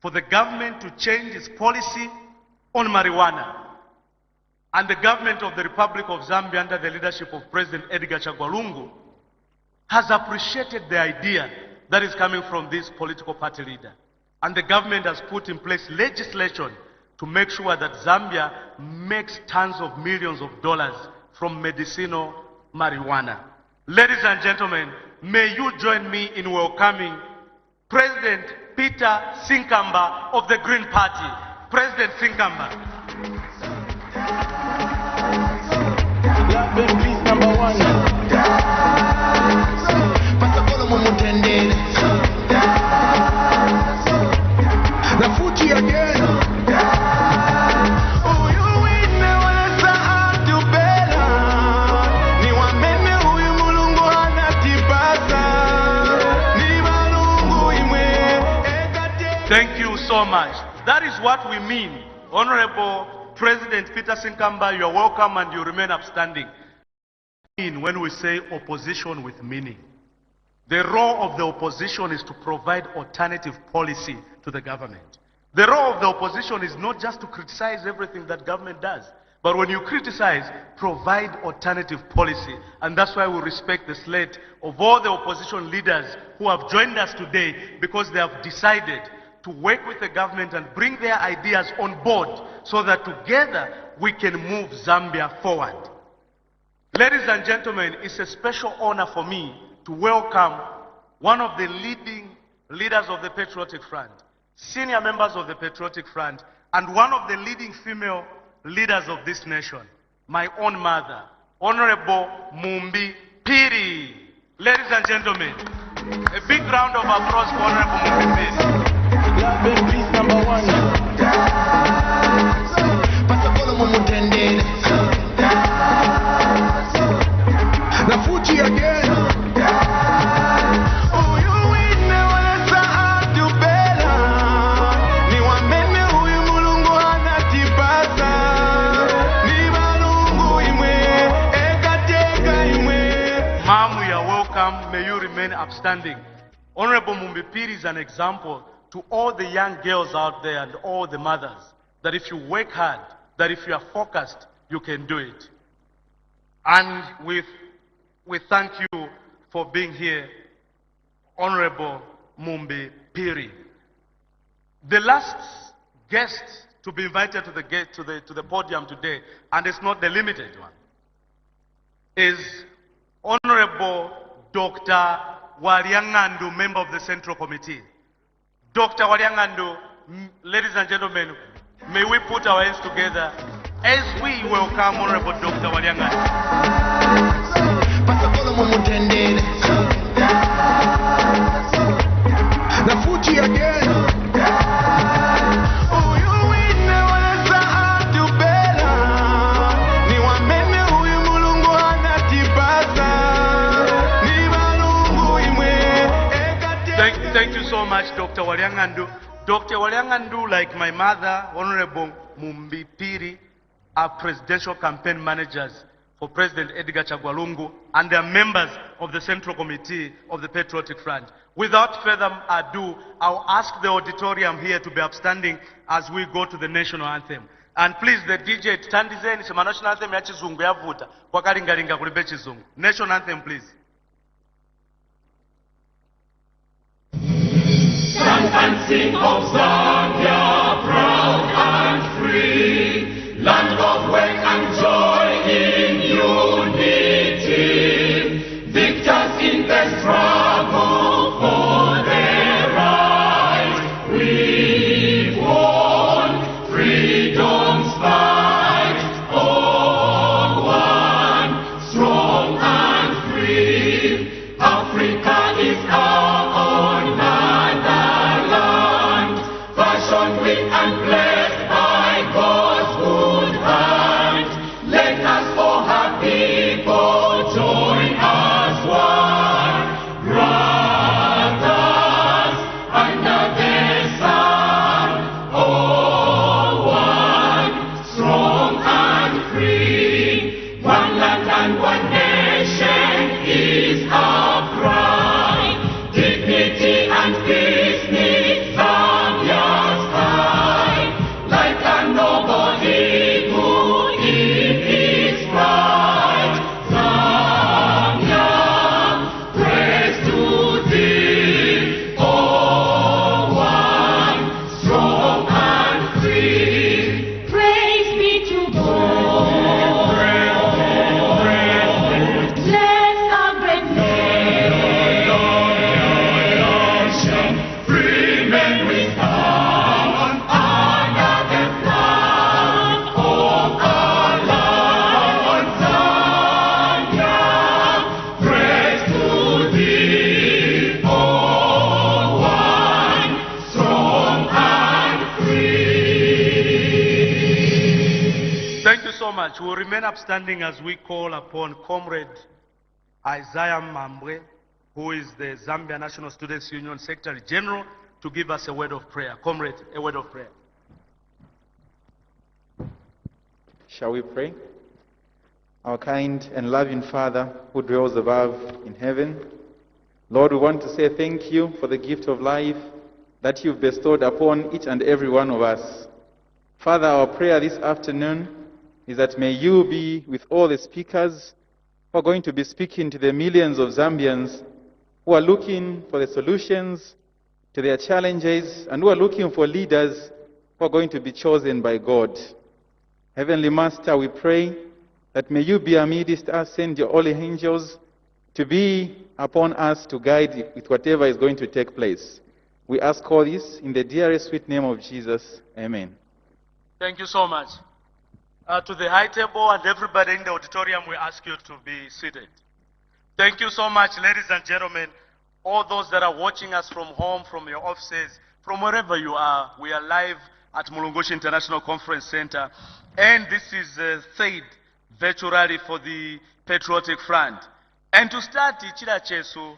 for the government to change its policy on marijuana. And the government of the Republic of Zambia, under the leadership of President Edgar Chagwa Lungu, has appreciated the idea that is coming from this political party leader. And the government has put in place legislation to make sure that Zambia makes tons of millions of dollars from medicinal marijuana. Ladies and gentlemen, may you join me in welcoming President Peter Sinkamba of the Green Party. President Sinkamba. Please, number one. Thank you so much. That is what we mean. Honorable President Peter Sinkamba, you are welcome and you remain upstanding. When we say opposition with meaning, the role of the opposition is to provide alternative policy to the government. The role of the opposition is not just to criticize everything that government does, but when you criticize, provide alternative policy. And that's why we respect the slate of all the opposition leaders who have joined us today, because they have decided to work with the government and bring their ideas on board so that together we can move Zambia forward. Ladies and gentlemen, it's a special honor for me to welcome one of the leading leaders of the Patriotic Front, senior members of the Patriotic Front, and one of the leading female leaders of this nation, my own mother, Honorable Mumbi Piri. Ladies and gentlemen, a big round of applause for Honorable Mumbi Piri. Please, number one. The Fuji again. Ma'am, you are welcome. May you remain upstanding. Honorable Mumbi Piri is an example to all the young girls out there and all the mothers, that if you work hard, that if you are focused, you can do it. And we thank you for being here, Honorable Mumbi Piri. The last guest to be invited to the podium today, and it's not the limited one, is Honorable Dr. Walyangandu, member of the Central Committee. Dr. Walyangandu, ladies and gentlemen, may we put our hands together as we welcome Honorable Dr. Walyangandu. The Fuji again. Thank you so much, Dr. Walyangandu. Dr. Walyangandu, like my mother, Honorable Mumbi Piri, are presidential campaign managers for President Edgar Chagwa Lungu, and they are members of the Central Committee of the Patriotic Front. Without further ado, I'll ask the auditorium here to be upstanding as we go to the national anthem. And please, the DJ, tandizeni sema national anthem ya chizungu yavuta kwa kalingalinga kulibe chizungu. National anthem, please. Stand and sing of Zambia, proud and free, land of work and joy in unity, victors in the struggle for their right. We've won freedom's fight, all one, strong and free. Africa is our own motherland. so much. We'll remain upstanding as we call upon Comrade Isaiah Mambwe, who is the Zambia National Students Union Secretary General, to give us a word of prayer. Comrade, a word of prayer. Shall we pray? Our kind and loving Father who dwells above in heaven, Lord, we want to say thank you for the gift of life that you've bestowed upon each and every one of us. Father, our prayer this afternoon is that may you be with all the speakers who are going to be speaking to the millions of Zambians who are looking for the solutions to their challenges and who are looking for leaders who are going to be chosen by God. Heavenly Master, we pray that may you be amidst us, send your holy angels to be upon us to guide with whatever is going to take place. We ask all this in the dearest sweet name of Jesus. Amen. Thank you so much. To the high table and everybody in the auditorium, we ask you to be seated. Thank you so much, ladies and gentlemen. All those that are watching us from home, from your offices, from wherever you are, we are live at Mulungushi International Conference Center. And this is the third Vitual Rally for the Patriotic Front. And to start Ichira Chesu,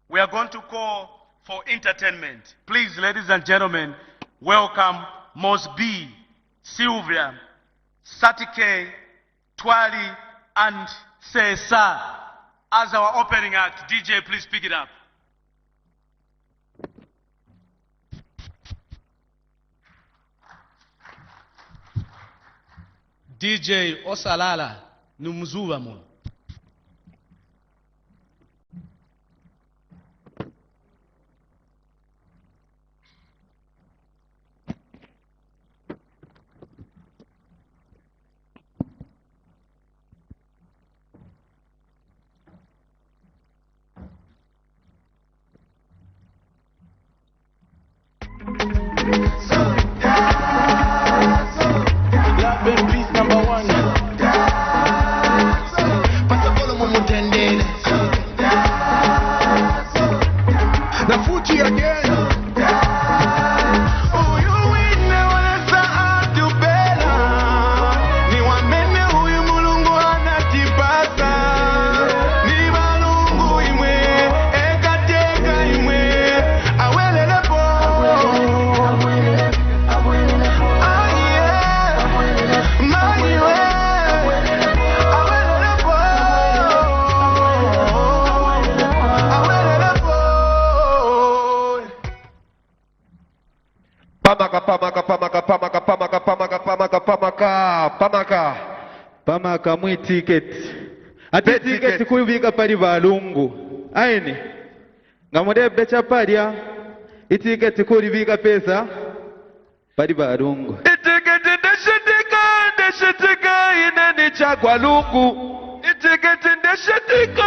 we are going to call for entertainment. Please, ladies and gentlemen, welcome Mosby, Sylvia, Satike, Twali, and Sesa as our opening act. DJ, please pick it up. DJ Osalala Numuzuva mo. Love and peace, number one. The Fuji again. Oh, you win now, let's start to bela. Ni wamene huyu mulungu anatibasa. Ni malungu imwe, ekateka imwe. Awelele po. Ah, yeah. My way. Awelele po. Awelele po. Pamaka mwi ticket. Ati ticket kuivika pali valungu. Aini. Ngamode becha palia. Ticket kuivika pesa pali valungu. Itiketi ndeshitika ineni chagwa lungu. Itiketi ndeshitika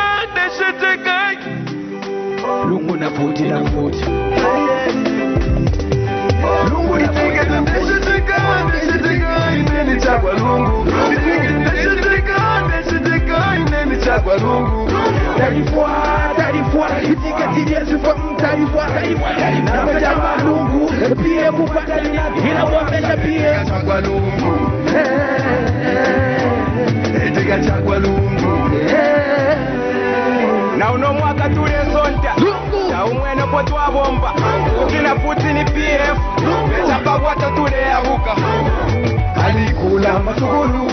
lungu na futi lungu itiketi ndeshitika ineni chagwa lungu. Itiketi ndeshitika ineni chagwa lungu. Tarifwa itiketi yesu from tarifwa na chagwa lungu. Pia kupata ila wapenda pia chagwa lungu. Itika chagwa lungu. Na uno mwaka tule sonta na umwene po twabomba ukina futi ni PF chapa wata tule abuka alikula masugulu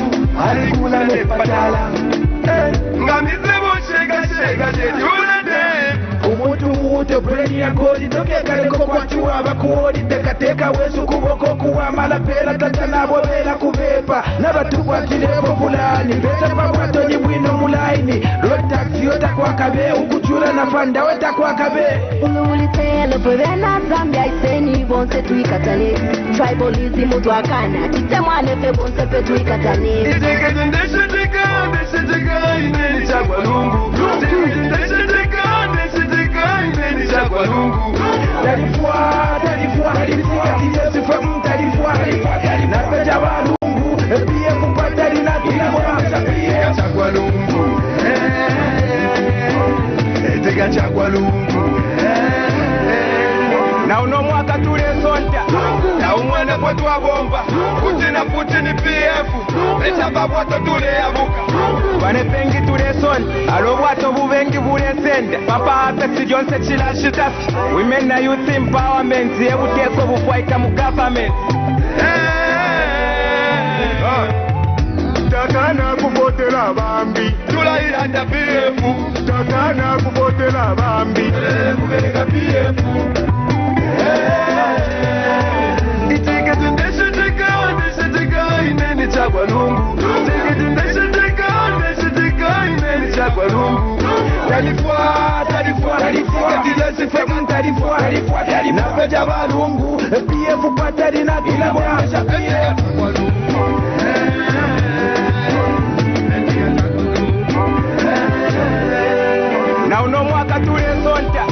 alikula lepatala ngamizebo shega jetulende umuntu muute breni ya kodi toke kaleko kwa chua bakuodi teka wesu kuboko kuwa malapela tatanabo bela kubepa nabatuwa kinepo fulani beta pawato nyibwino mulaini road taxi yota kwa kabe ukuchura na fanda weta kwa kabe Ulitele pwena Zambia iseni bonse tuikatane Tribalism utwakana Titemwane fe bonse pe tuikatane Itiketi ndeshitika ineni chagwa lungu. Ndeshitika ineni chagwa lungu. Tarifwa itiketi yesu from tarifwa na peja walungu. Pia kupata lina kila mwaka pia chagwa lungu. Itika chagwa lungu. Na uno mwaka tule sonta na umwene po twabomba futi na futi ni PF leta babwato tuleyabuka bane pengi tulesoni alo bwato bubengi bulesende papa apesi jonse chilashitasi women na youth empowerment ebuteko bufwaika mu government takana kuvotela bambi tulayiranda PF takana kuvotela bambi kubereka PF itiketi ndeshitika ineni chagwa lungu itiketi ndeshitika ineni chagwa lungu talifuata itiketi lesife talifuata napeja balungu PF patali na kilabwasha PF na uno mwaka tulesonta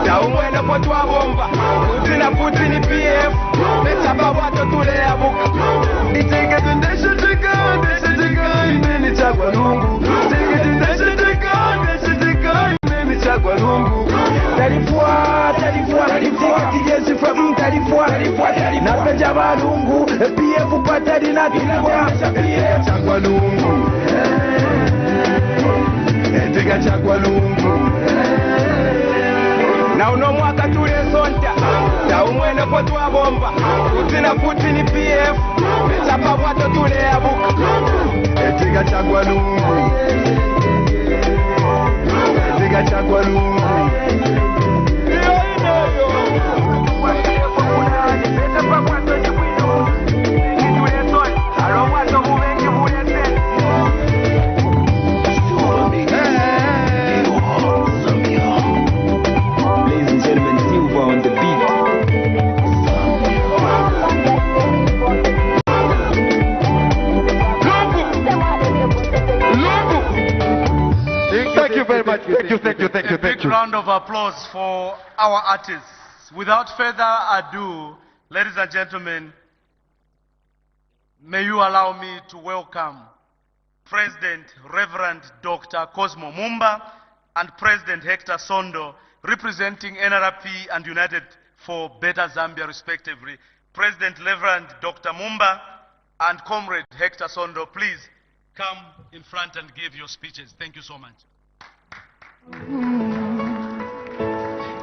taumwene po twabomba futi na futi ni PF leta babwato tuleyabuka itiketi ndeshitika ineni chagwa lungu itiketi ndeshitika ineni chagwa lungu talifuata itiketi lesife talifuata napeja balungu PF patali na kilabwasha PF chagwa lungu Tika chagwa lungu na uno mwaka tulesonta taumwene po twabomba futi na futi ni PF leta babwato tuleyabuka tika chagwa lungu tika chagwa lungu Thank you. Big round of applause for our artists. Without further ado, ladies and gentlemen, may you allow me to welcome President Reverend Dr. Cosmo Mumba and President Hector Sondo, representing NRP and United for Better Zambia respectively. President Reverend Dr. Mumba and Comrade Hector Sondo, please come in front and give your speeches. Thank you so much.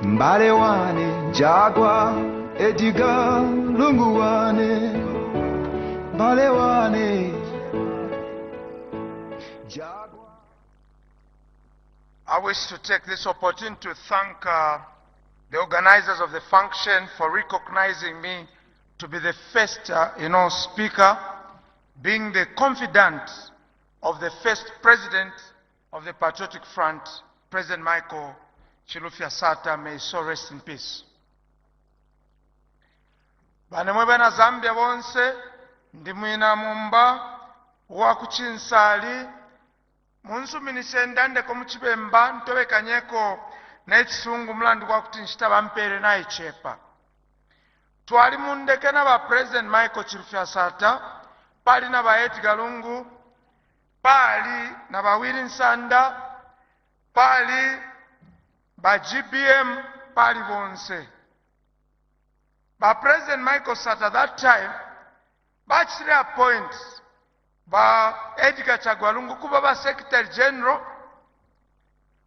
Mbale wane jagwa ediga lungu wane mbale wane jagwa. I wish to take this opportunity to thank the organizers of the function for recognizing me to be the first speaker, being the confidant of the first president of the Patriotic Front, President Michael Chilufya Sata, may so rest in peace. Banemwe bana Zambia bonse ndi mwina mumba wa kuchinsali munsuminise ndandeko muchibemba ntobekanyeko n'ekisungu mulandu gwa kuti nchitaba mpere nayichepa twali mundeke n'aba President Michael Chilufya Sata pali n'aba Edgar Lungu pali n'aba Willy Nsanda pali ba GBM pali bonse ba President Michael Sata that time bachire appoint ba Edgar Chagwalungu kuba ba Secretary General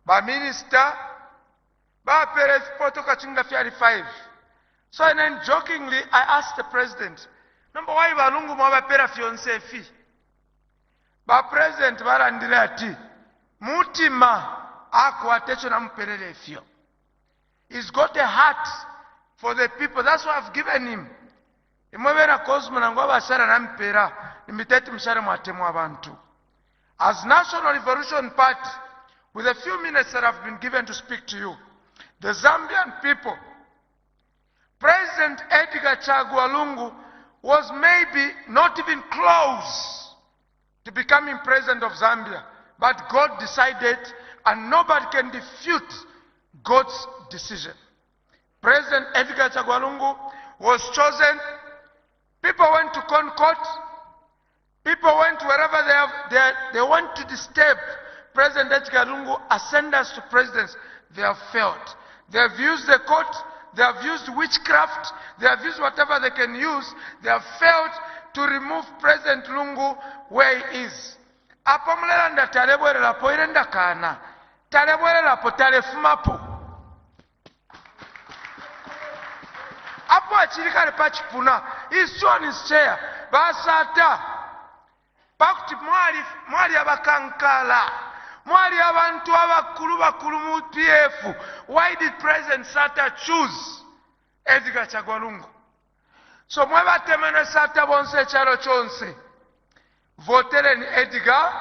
ba Minister ba Perez Poto Kachinga Fiari 5. So and then jokingly I asked the President, number why balungu mwaba pera fiancé fi ba President barandire ati mutima ako atecho na mperere fio. He's got a heart for the people. That's why I've given him. Imwebera Cosmo na ngwa bashara na mpera nimiteti mshare mwatemu abantu. As National Revolution Party, with a few minutes that have been given to speak to you, the Zambian people, President Edgar Chagwa Lungu was maybe not even close to becoming president of Zambia, but God decided, and nobody can refute God's decision. President Edgar Chagwa Lungu was chosen. People went to Concord. People went wherever they want to disturb President Edgar Lungu, ascend us to presidents. They have failed. They have used the court they have used witchcraft, they have used whatever they can use, they have failed to remove President Lungu where he is. Apo mulelanda talebwererapo irenda kana, talebwererapo talefumapo. Apo achirikale pachipuna, he's on his chair, basata. Pakuti mwali abakankala, mwali abantu abakulu bakulu mu PF. Why did President Sata choose Edgar Chagwa Lungu? So mwebatemene Sata bonse chalo chonse, votereni Edgar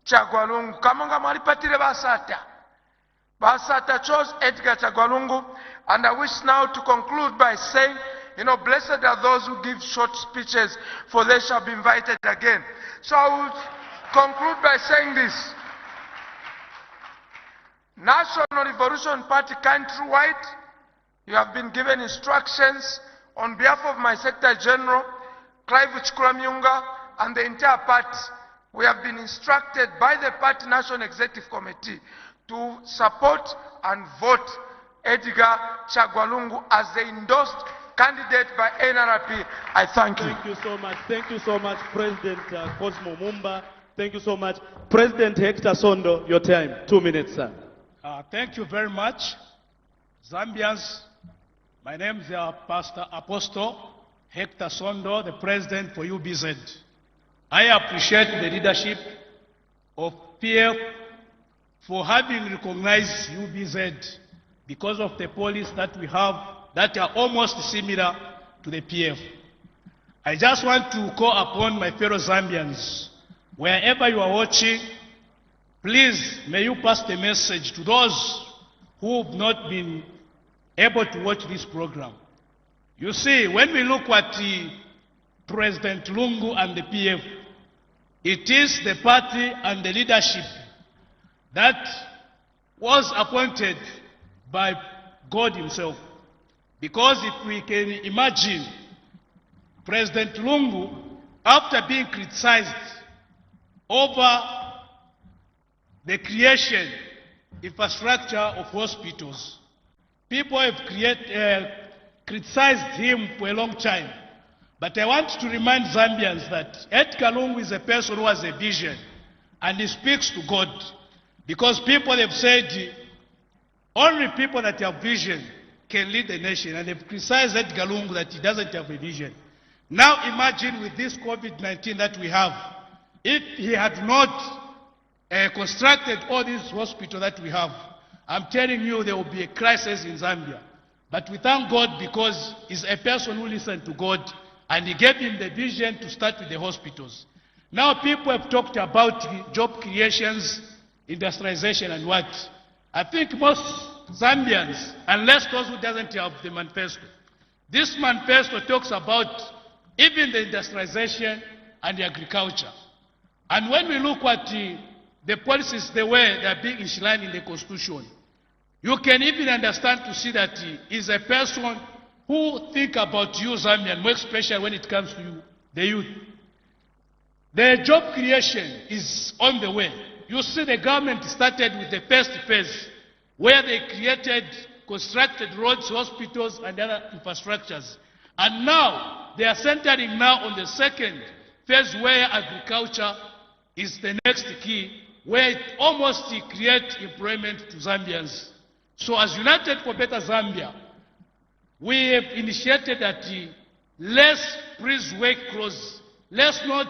Chagwa Lungu. Kamonga mwalipatile basata. Basata chose Edgar Chagwa Lungu. And I wish now to conclude by saying, blessed are those who give short speeches, for they shall be invited again. So I will conclude by saying this. National Revolution Party countrywide, you have been given instructions on behalf of my Secretary General, Clive Uchkulamyunga, and the entire party. We have been instructed by the party National Executive Committee to support and vote Edgar Chagwa Lungu as the endorsed candidate by NRP. I thank you. Thank you so much. Thank you so much, President Cosmo Mumba. Thank you so much. President Hector Sondo, your time. 2 minutes, sir. Thank you very much. Zambians, my name is Pastor Apostle Hector Sondo, the President for UBZ. I appreciate the leadership of PF for having recognized UBZ because of the policies that we have that are almost similar to the PF. I just want to call upon my fellow Zambians, wherever you are watching, please may you pass the message to those who have not been able to watch this program. You see, when we look at President Lungu and the PF, it is the party and the leadership that was appointed by God himself. Because if we can imagine President Lungu, after being criticized over the creation, infrastructure of hospitals, people have criticized him for a long time. But I want to remind Zambians that Edgar Lungu is a person who has a vision and he speaks to God. Because people have said only people that have vision can lead the nation, and they've criticized Edgar Lungu that he doesn't have a vision. Now imagine with this COVID-19 that we have, if he had not constructed all these hospitals that we have, I'm telling you there will be a crisis in Zambia. But we thank God because he's a person who listened to God and he gave him the vision to start with the hospitals. Now people have talked about job creations, industrialization and what. I think most Zambians, unless those who doesn't have the manifesto, this manifesto talks about even the industrialization and the agriculture. And when we look at the policies, the way they are being enshrined in the Constitution, you can even understand to see that he is a person who think about you, Zambian, more especially when it comes to you, the youth. The job creation is on the way. You see the government started with the first phase, where they constructed roads, hospitals, and other infrastructures. And now, they are centering now on the second phase, where agriculture is the next key, where it almost creates employment to Zambians. So as United for Better Zambia, we have initiated that let's please work close. Let's not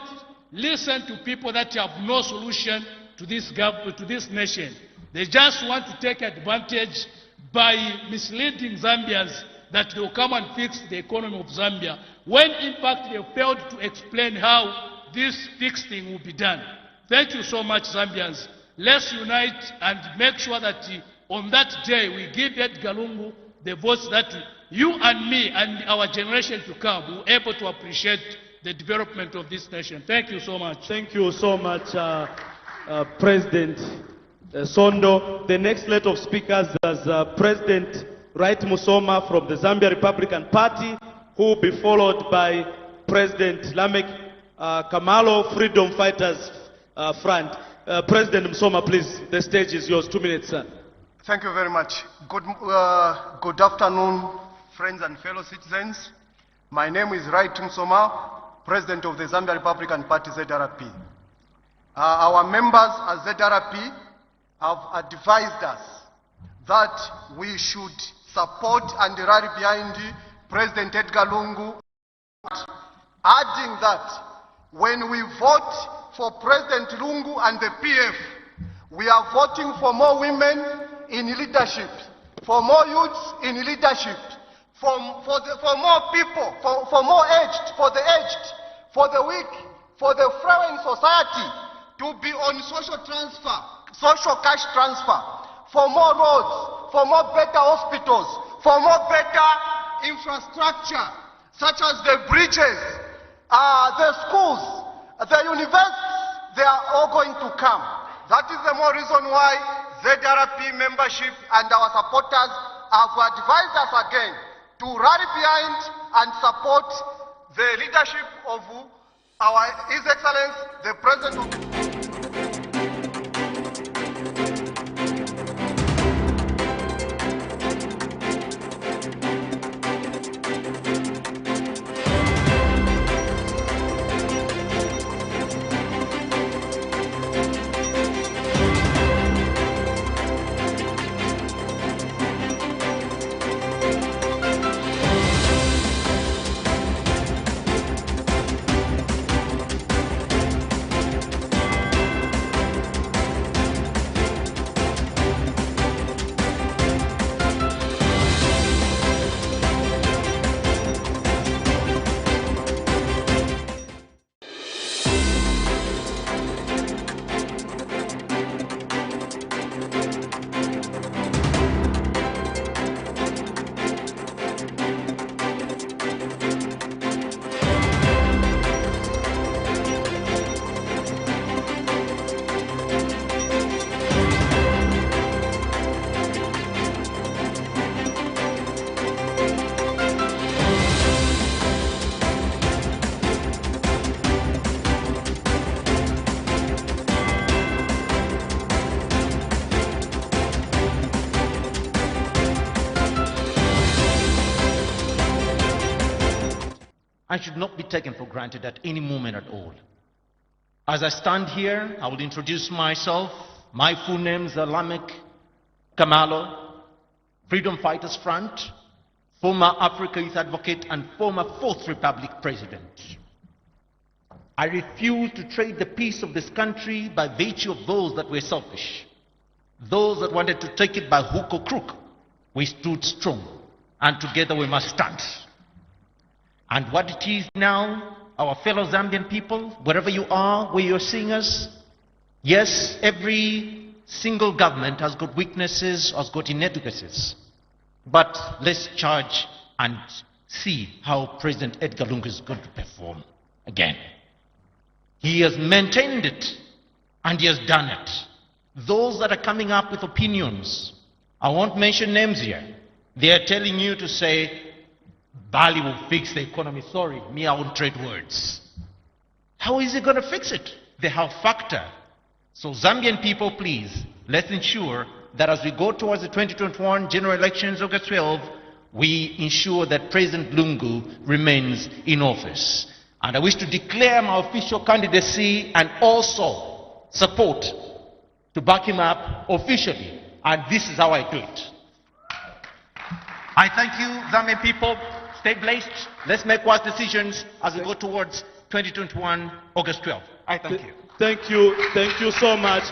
listen to people that have no solution to this nation. They just want to take advantage by misleading Zambians that they will come and fix the economy of Zambia, when in fact they failed to explain how this fixing will be done. Thank you so much, Zambians. Let's unite and make sure that on that day we give Edgar Lungu the votes that you and me and our generation to come will be able to appreciate the development of this nation. Thank you so much. Thank you so much, President Sondo. The next set of speakers is President Wright Musoma from the Zambia Republican Party, who will be followed by President Lamek Kamalo, Freedom Fighters Front. President Musoma, please, the stage is yours. 2 minutes, sir. Thank you very much. Good afternoon, friends and fellow citizens. My name is Rai Tumsoma, President of the Zambia Republican Party, ZRP. Our members at ZRP have advised us that we should support and rally behind President Edgar Lungu, adding that when we vote for President Lungu and the PF, we are voting for more women in leadership, for more youths in leadership, for more people, for more aged, for the aged, for the weak, for the frail in society to be on social transfer, social cash transfer, for more roads, for more better hospitals, for more better infrastructure, such as the bridges, the schools, the universities, they are all going to come. That is the more reason why ZRP membership and our supporters have advised us again to rally behind and support the leadership of His Excellency, the President of... I should not be taken for granted at any moment at all. As I stand here, I will introduce myself. My full name is Lamek Kamalo, Freedom Fighters Front, former Africa Youth Advocate and former Fourth Republic President. I refuse to trade the peace of this country by virtue of those that were selfish, those that wanted to take it by hook or crook. We stood strong, and together we must stand. And what it is now, our fellow Zambian people, wherever you are, where you're seeing us, yes, every single government has got weaknesses, has got inadequacies. But let's charge and see how President Edgar Lungu is going to perform again. He has maintained it, and he has done it. Those that are coming up with opinions, I won't mention names here, they are telling you to say, Bali will fix the economy. Sorry, me, I won't trade words. How is he going to fix it? They have factor. So Zambian people, please, let's ensure that as we go towards the 2021 general elections, August 12, we ensure that President Lungu remains in office. And I wish to declare my official candidacy and also support to back him up officially. And this is how I do it. I thank you, Zambian people. Stay blessed. Let's make wise decisions as we go towards 2021, August 12th. I thank you. Thank you. Thank you so much.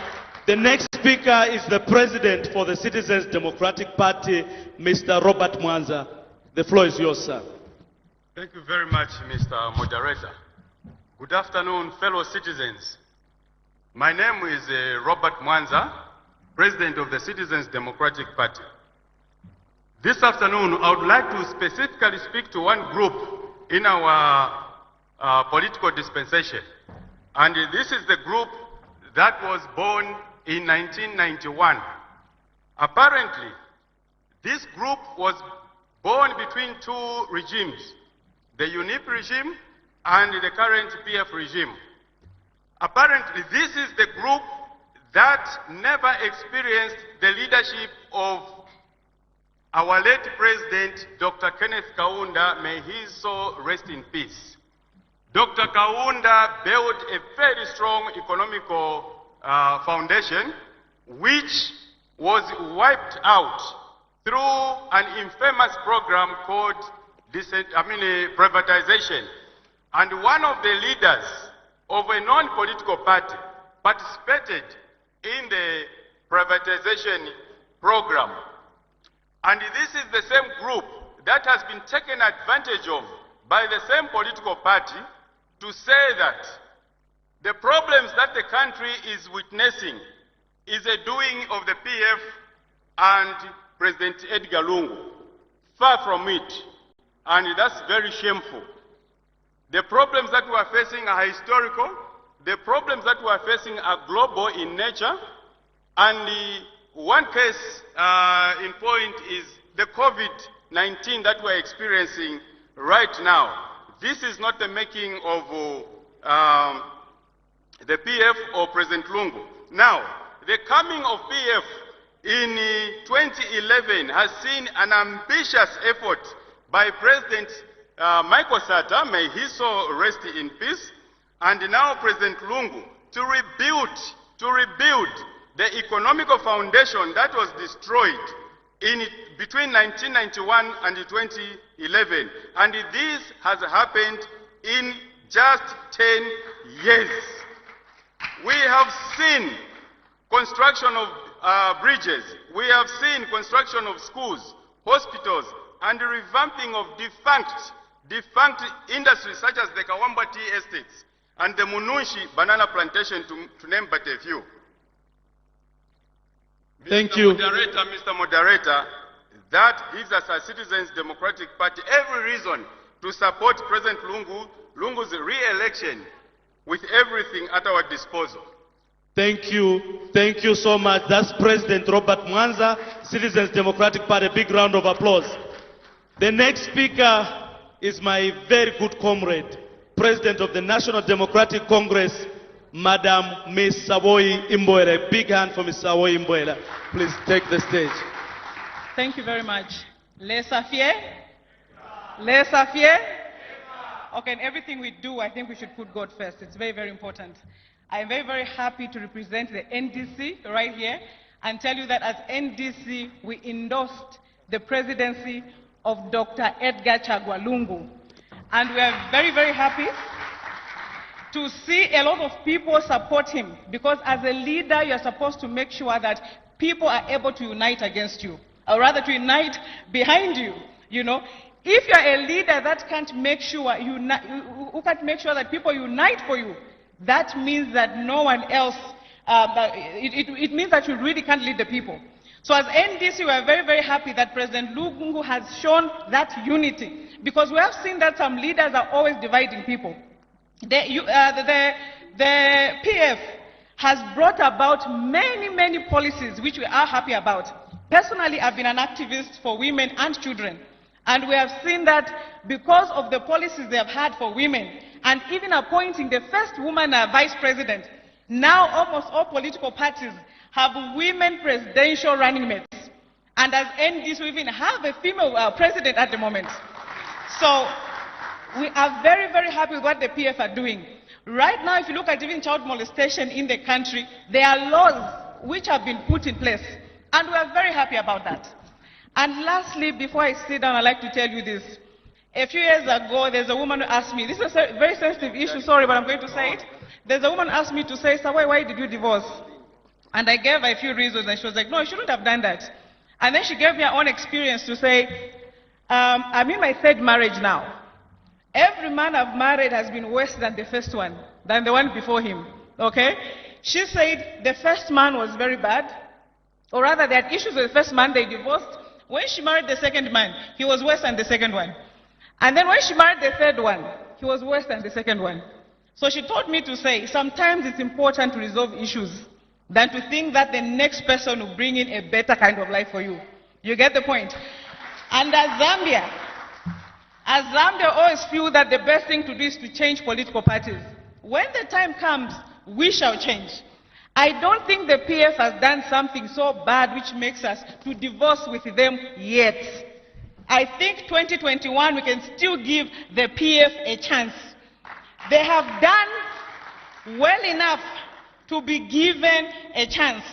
The next speaker is the President for the Citizens Democratic Party, Mr. Robert Mwanza. The floor is yours, sir. Thank you very much, Mr. Moderator. Good afternoon, fellow citizens. My name is Robert Mwanza, President of the Citizens Democratic Party. This afternoon, I would like to specifically speak to one group in our political dispensation. And this is the group that was born in 1991. Apparently, this group was born between two regimes, the UNIP regime and the current PF regime. Apparently, this is the group that never experienced the leadership of our late President, Dr. Kenneth Kaunda, may his soul rest in peace. Dr. Kaunda built a very strong economical foundation, which was wiped out through an infamous program called privatization. And one of the leaders of a non-political party participated in the privatization program. And this is the same group that has been taken advantage of by the same political party to say that the problems that the country is witnessing is a doing of the PF and President Edgar Lungu. Far from it. And that's very shameful. The problems that we are facing are historical. The problems that we are facing are global in nature. And the one case in point is the COVID-19 that we're experiencing right now. This is not the making of the PF or President Lungu. Now, the coming of PF in 2011 has seen an ambitious effort by President Michael Sata, may his soul rest in peace, and now President Lungu, to rebuild the economical foundation that was destroyed between 1991 and 2011. And this has happened in just 10 years. We have seen construction of bridges. We have seen construction of schools, hospitals, and the revamping of defunct industries such as the Kawamba tea estates and the Mununshi banana plantation, to name but a few. Thank you. Mr. Moderator, that gives us as Citizens Democratic Party every reason to support President Lungu's re-election with everything at our disposal. Thank you. Thank you so much. That's President Robert Mwanza, Citizens Democratic Party. A big round of applause. The next speaker is my very good comrade, President of the National Democratic Congress, Madam Ms. Savoy Imboela. Big hand for Ms. Savoy Imboela. Please take the stage. Thank you very much. Les Safier? Les Safier? Okay, in everything we do, I think we should put God first. It's very, very important. I am very, very happy to represent the NDC right here and tell you that as NDC, we endorsed the presidency of Dr. Edgar Chagwa Lungu. And we are very, very happy to see a lot of people support him, because as a leader, you're supposed to make sure that people are able to unite against you, or rather to unite behind you, you know. If you're a leader that can't make sure who can't make sure that people unite for you, that means that no one else, it means that you really can't lead the people. So as NDC, we are very, very happy that President Lungu has shown that unity, because we have seen that some leaders are always dividing people. The PF has brought about many, many policies which we are happy about. Personally, I've been an activist for women and children, and we have seen that because of the policies they have had for women, and even appointing the first woman vice president, now almost all political parties have women presidential running mates. And as NDC, we even have a female president at the moment. So we are very, very happy with what the PF are doing. Right now, if you look at even child molestation in the country, there are laws which have been put in place. And we are very happy about that. And lastly, before I sit down, I'd like to tell you this. A few years ago, there's a woman who asked me, this is a very sensitive issue, sorry, but I'm going to say it. There's a woman who asked me to say, Sawai, why did you divorce? And I gave her a few reasons, and she was like, no, you shouldn't have done that. And then she gave me her own experience to say, I'm in my third marriage now. Every man I've married has been worse than the first one, than the one before him, okay? She said the first man was very bad, or rather they had issues with the first man, they divorced. When she married the second man, he was worse than the second one. And then when she married the third one, he was worse than the second one. So she taught me to say, sometimes it's important to resolve issues than to think that the next person will bring in a better kind of life for you. You get the point? And as Zambia always feel that the best thing to do is to change political parties. When the time comes, we shall change. I don't think the PF has done something so bad which makes us to divorce with them yet. I think 2021 we can still give the PF a chance. They have done well enough to be given a chance.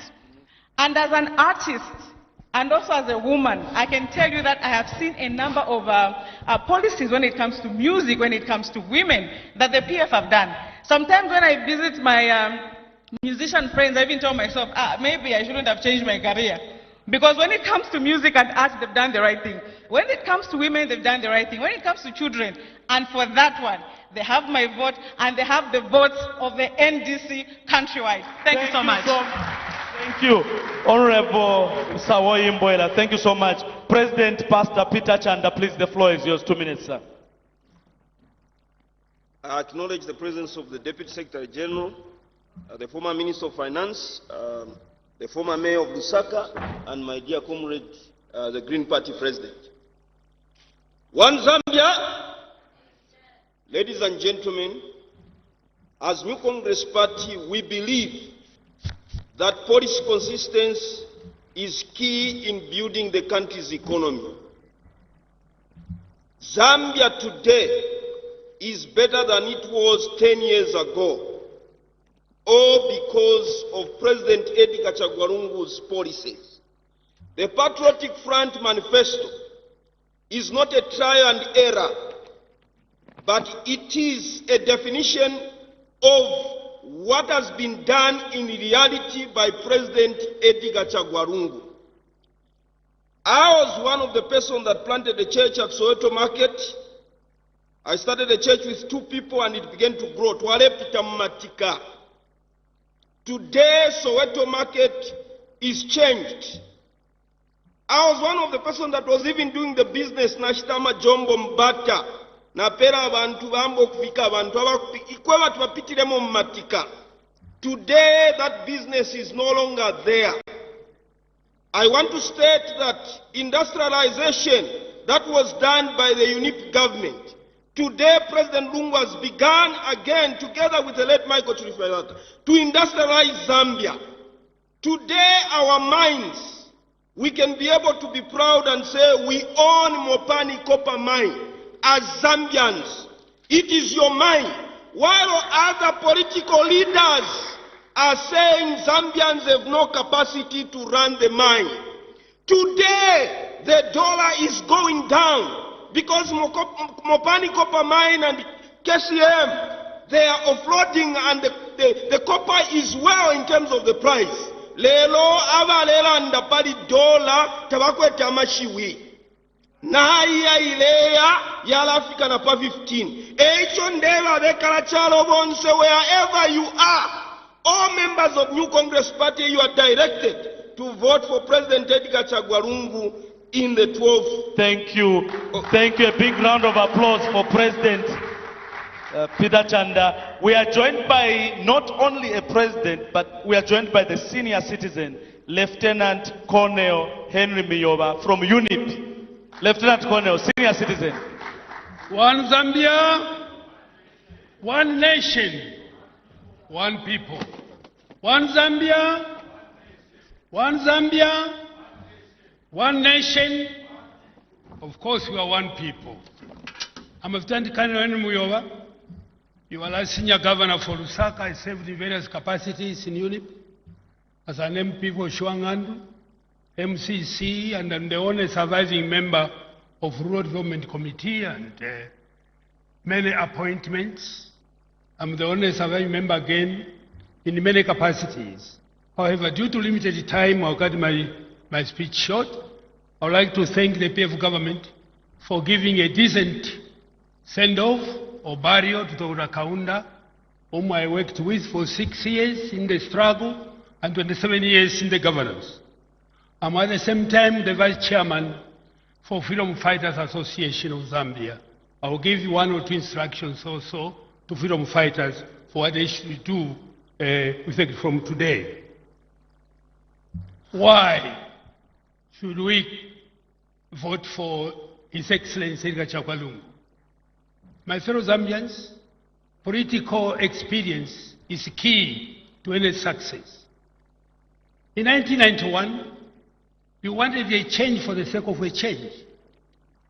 And as an artist, and also as a woman, I can tell you that I have seen a number of policies when it comes to music, when it comes to women, that the PF have done. Sometimes when I visit my musician friends, I even tell myself, maybe I shouldn't have changed my career. Because when it comes to music and art, they've done the right thing. When it comes to women, they've done the right thing. When it comes to children, and for that one, they have my vote, and they have the votes of the NDC countrywide. Thank you so much. Thank you, Honorable Sawoyi Mboela. Thank you so much. President Pastor Peter Chanda, please, the floor is yours. 2 minutes, sir. I acknowledge the presence of the Deputy Secretary General, the former Minister of Finance, the former Mayor of Lusaka, and my dear comrade, the Green Party President. One Zambia, ladies and gentlemen, as New Congress Party, we believe that policy consistency is key in building the country's economy. Zambia today is better than it was 10 years ago, all because of President Edgar Chagwarungu's policies. The Patriotic Front Manifesto is not a trial and error, but it is a definition of what has been done in reality by President Edgar Chagwarungu. I was one of the persons that planted the church at Soweto Market. I started the church with 2 people and it began to grow. Today, Soweto Market is changed. I was one of the persons that was even doing the business Nashtama Jombo Mbata. Napera abantu bambo kufika abantu ikwewa tuwapitiremo Matika. Today, that business is no longer there. I want to state that industrialization that was done by the UNIP government, today President Lungu has begun again, together with the late Michael Chirifayata, to industrialize Zambia. Today, our mines, we can be able to be proud and say we own Mopani Copper Mine. As Zambians, it is your mine. While other political leaders are saying Zambians have no capacity to run the mine, today the dollar is going down because Mopani Copper Mine and KCM, they are offloading and the copper is well in terms of the price. Lelo avalela ndapali dollar tabakweta amashiwi. Na ilea yala Africa na pa 15. Echo ndela bekala chalo bonse wherever you are. All members of New Congress Party, you are directed to vote for President Edgar Chagwarungu in the 12th. Thank you. Thank you. A big round of applause for President Peter Chanda. We are joined by not only a president, but we are joined by the senior citizen, Lieutenant Colonel Henry Miyoba from UNIP. Lieutenant Colonel, senior citizen. One Zambia, one nation, one people. One Zambia, one Zambia, one nation. Of course, we are one people. I'm Lieutenant Colonel Henry Miyoba. You are last senior governor for Lusaka. I served in various capacities in UNIP as an MP for Shuangandu, MCC, and I'm the only surviving member of Rural Development Committee and many appointments. I'm the only surviving member again in many capacities. However, due to limited time, I'll cut my speech short. I would like to thank the PF government for giving a decent send-off or burial to Dr. Kaunda, whom I worked with for 6 years in the struggle and 27 years in the governance. I'm at the same time the Vice Chairman for Freedom Fighters Association of Zambia. I will give you 1 or 2 instructions also to freedom fighters for what they should do from today. Why should we vote for His Excellency Edgar Chagwarungu? My fellow Zambians, political experience is key to any success. In 1991, you wanted a change for the sake of a change.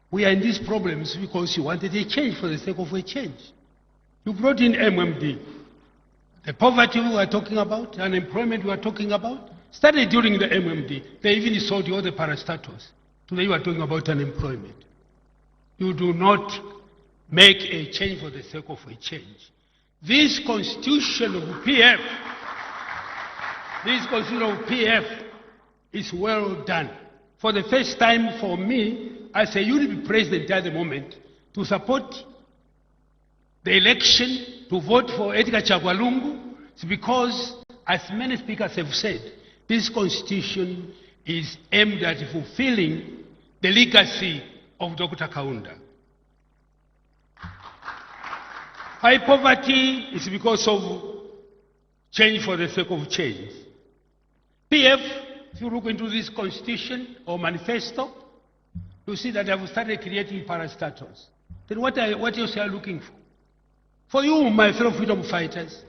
We are in these problems because you wanted a change for the sake of a change. You brought in MMD. The poverty we were talking about, unemployment we were talking about, started during the MMD. They even sold you all the parastatals. Today you are talking about unemployment. You do not make a change for the sake of a change. This constitution of PF, is well done. For the first time for me, as a unity president at the moment, to support the election, to vote for Edgar Chagwalungu, it's because, as many speakers have said, this constitution is aimed at fulfilling the legacy of Dr. Kaunda. High poverty is because of change for the sake of change. PF, if you look into this constitution or manifesto, you see that I've started creating parastatals. Then what else are you looking for? For you, my fellow freedom fighters,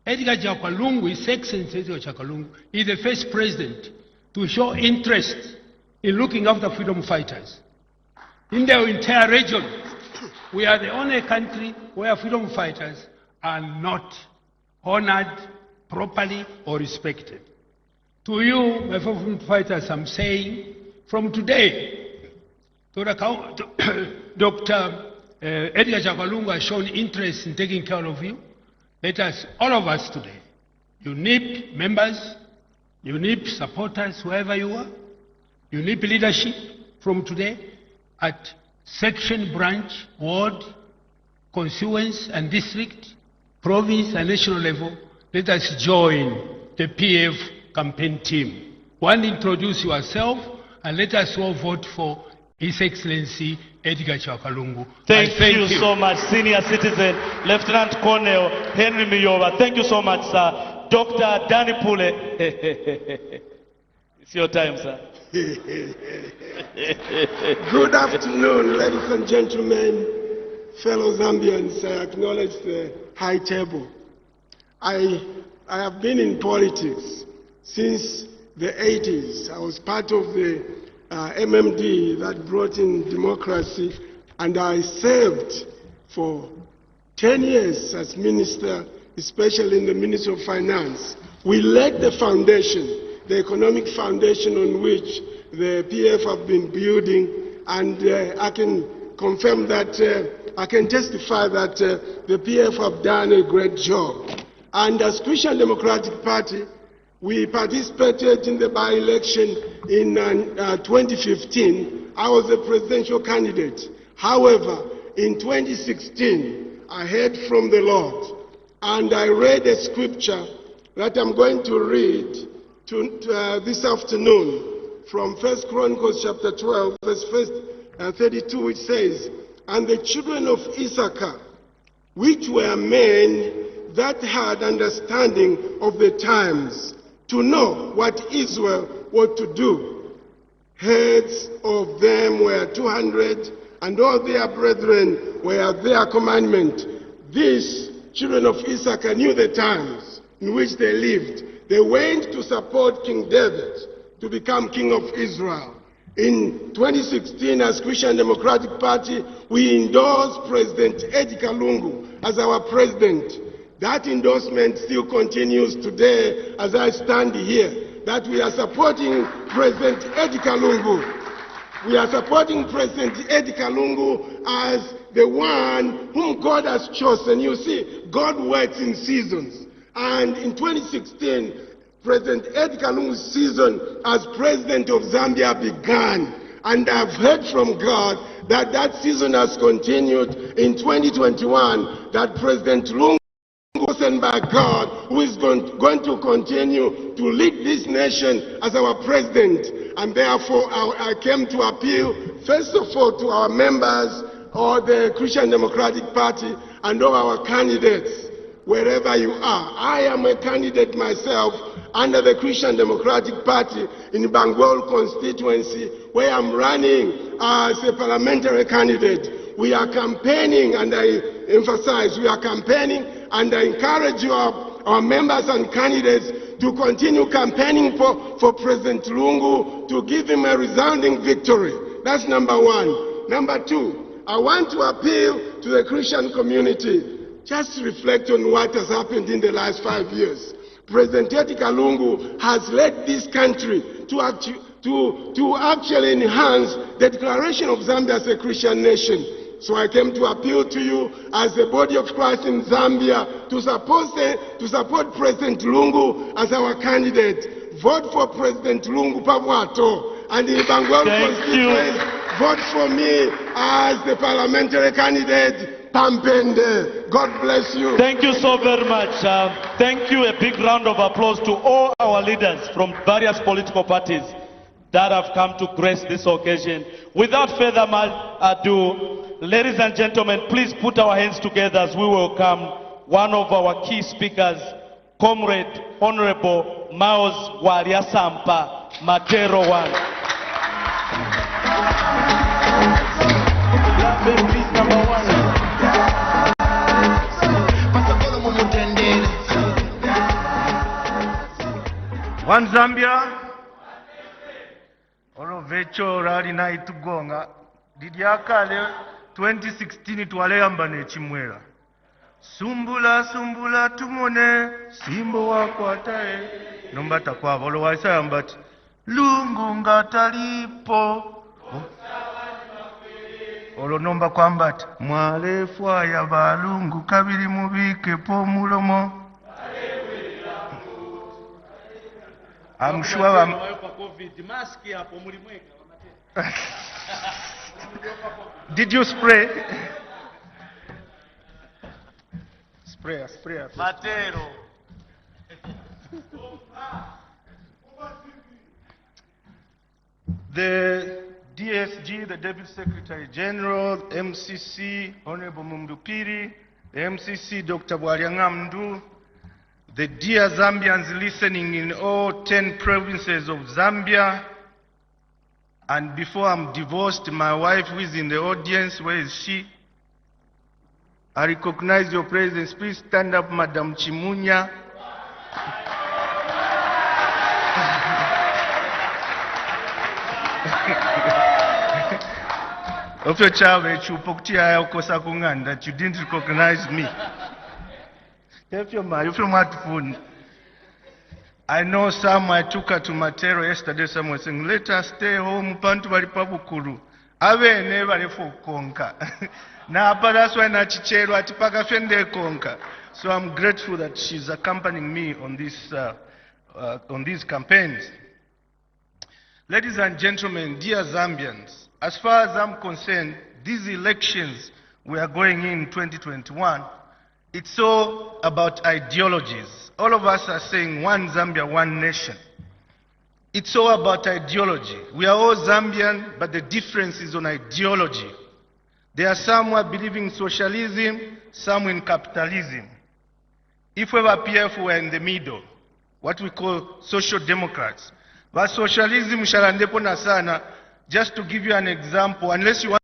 Edgar Chagwalungu, His Excellency Edgar Chagwalungu, is the first president to show interest in looking after freedom fighters. In the entire region, we are the only country where freedom fighters are not honored properly or respected. To you, my fellow freedom fighters, I'm saying, from today, Dr. Edgar Chagwalungu has shown interest in taking care of you. Let us, all of us today, UNIP members, UNIP supporters, whoever you are, UNIP leadership, from today, at section, branch, ward, constituents and district, province and national level, let us join the PF campaign team. One, introduce yourself, and let us all vote for His Excellency Edgar Chagwalungu. Thank you so much, Senior Citizen Lieutenant Colonel Henry Miyoba. Thank you so much, sir. Dr. Danny Pule. It's your time, sir. Good afternoon, ladies and gentlemen, fellow Zambians. I acknowledge the high table. I have been in politics since the 80s. I was part of the MMD that brought in democracy, and I served for 10 years as minister, especially in the Ministry of Finance. We laid the foundation, the economic foundation on which the PF have been building, and I can confirm that, I can testify that the PF have done a great job. And as Christian Democratic Party, we participated in the by-election in 2015. I was a presidential candidate. However, in 2016, I heard from the Lord, and I read a scripture that I'm going to read this afternoon from 1 Chronicles chapter 12, verse 32, which says, "And the children of Issachar, which were men that had understanding of the times, to know what Israel ought to do. Heads of them were 200, and all their brethren were their commandment." These children of Issachar knew the times in which they lived. They went to support King David to become king of Israel. In 2016, as Christian Democratic Party, we endorsed President Edgar Lungu as our president. That endorsement still continues today as I stand here, that we are supporting President Edgar Lungu. We are supporting President Edgar Lungu as the one whom God has chosen. You see, God works in seasons. And in 2016, President Edgar Lungu's season as president of Zambia began. And I've heard from God that that season has continued in 2021, that President Lungu, chosen by God, who is going to continue to lead this nation as our president. And therefore, I came to appeal, first of all, to our members of the Christian Democratic Party and all our candidates, wherever you are. I am a candidate myself under the Christian Democratic Party in Bangol constituency, where I'm running as a parliamentary candidate. We are campaigning, and I emphasize, we are campaigning, and I encourage our members and candidates to continue campaigning for President Lungu to give him a resounding victory. That's number one. Number two, I want to appeal to the Christian community. Just reflect on what has happened in the last 5 years. President Kalungu has led this country to actually enhance the declaration of Zambia as a Christian nation. So I came to appeal to you as the body of Christ in Zambia to support President Lungu as our candidate. Vote for President Lungu Pabwato. And in Bangor constituency, vote for me as the parliamentary candidate, Pampende. God bless you. Thank you so very much. Thank you. A big round of applause to all our leaders from various political parties that have come to grace this occasion. Without further ado, ladies and gentlemen, please put our hands together as we welcome one of our key speakers, Comrade Honorable Miles Waliasampa Matero One. Number one. One Zambia, olo Vitual Rally naitugonga, didiakale 2016 twaleyamba nechimwera. Sumbula sumbula tumone, simbo wakwatae, nombata kwa olo waisayambati, lungu ngatalipo. Olo nomba kwambati, mwalefwa ya balungu kabili mubike po mulomo. I'm sure Did you spray? Spray. Matero. The DSG, the Deputy Secretary General, MCC, Honorable Mumdupiri, the MCC, Dr. Bwaliangamdu, the dear Zambians listening in all 10 provinces of Zambia, and before I'm divorced, my wife who is in the audience, where is she? I recognize your presence. Please stand up, Madam Chimunya. Of your child, that you didn't recognize me. I know some, I took her to Matero yesterday, someone saying, let us stay home, Pantu Baripabukuru. Ave never for conquer. Now, that's why Nachichero Atipaka Fende conquer. So I'm grateful that she's accompanying me on these campaigns. Ladies and gentlemen, dear Zambians, as far as I'm concerned, these elections we are going in 2021, it's all about ideologies. All of us are saying one Zambia, one nation. It's all about ideology. We are all Zambian, but the difference is on ideology. There are some who are believing in socialism, some in capitalism. If we were PF, we are in the middle, what we call social democrats. But socialism, sana, just to give you an example, unless you want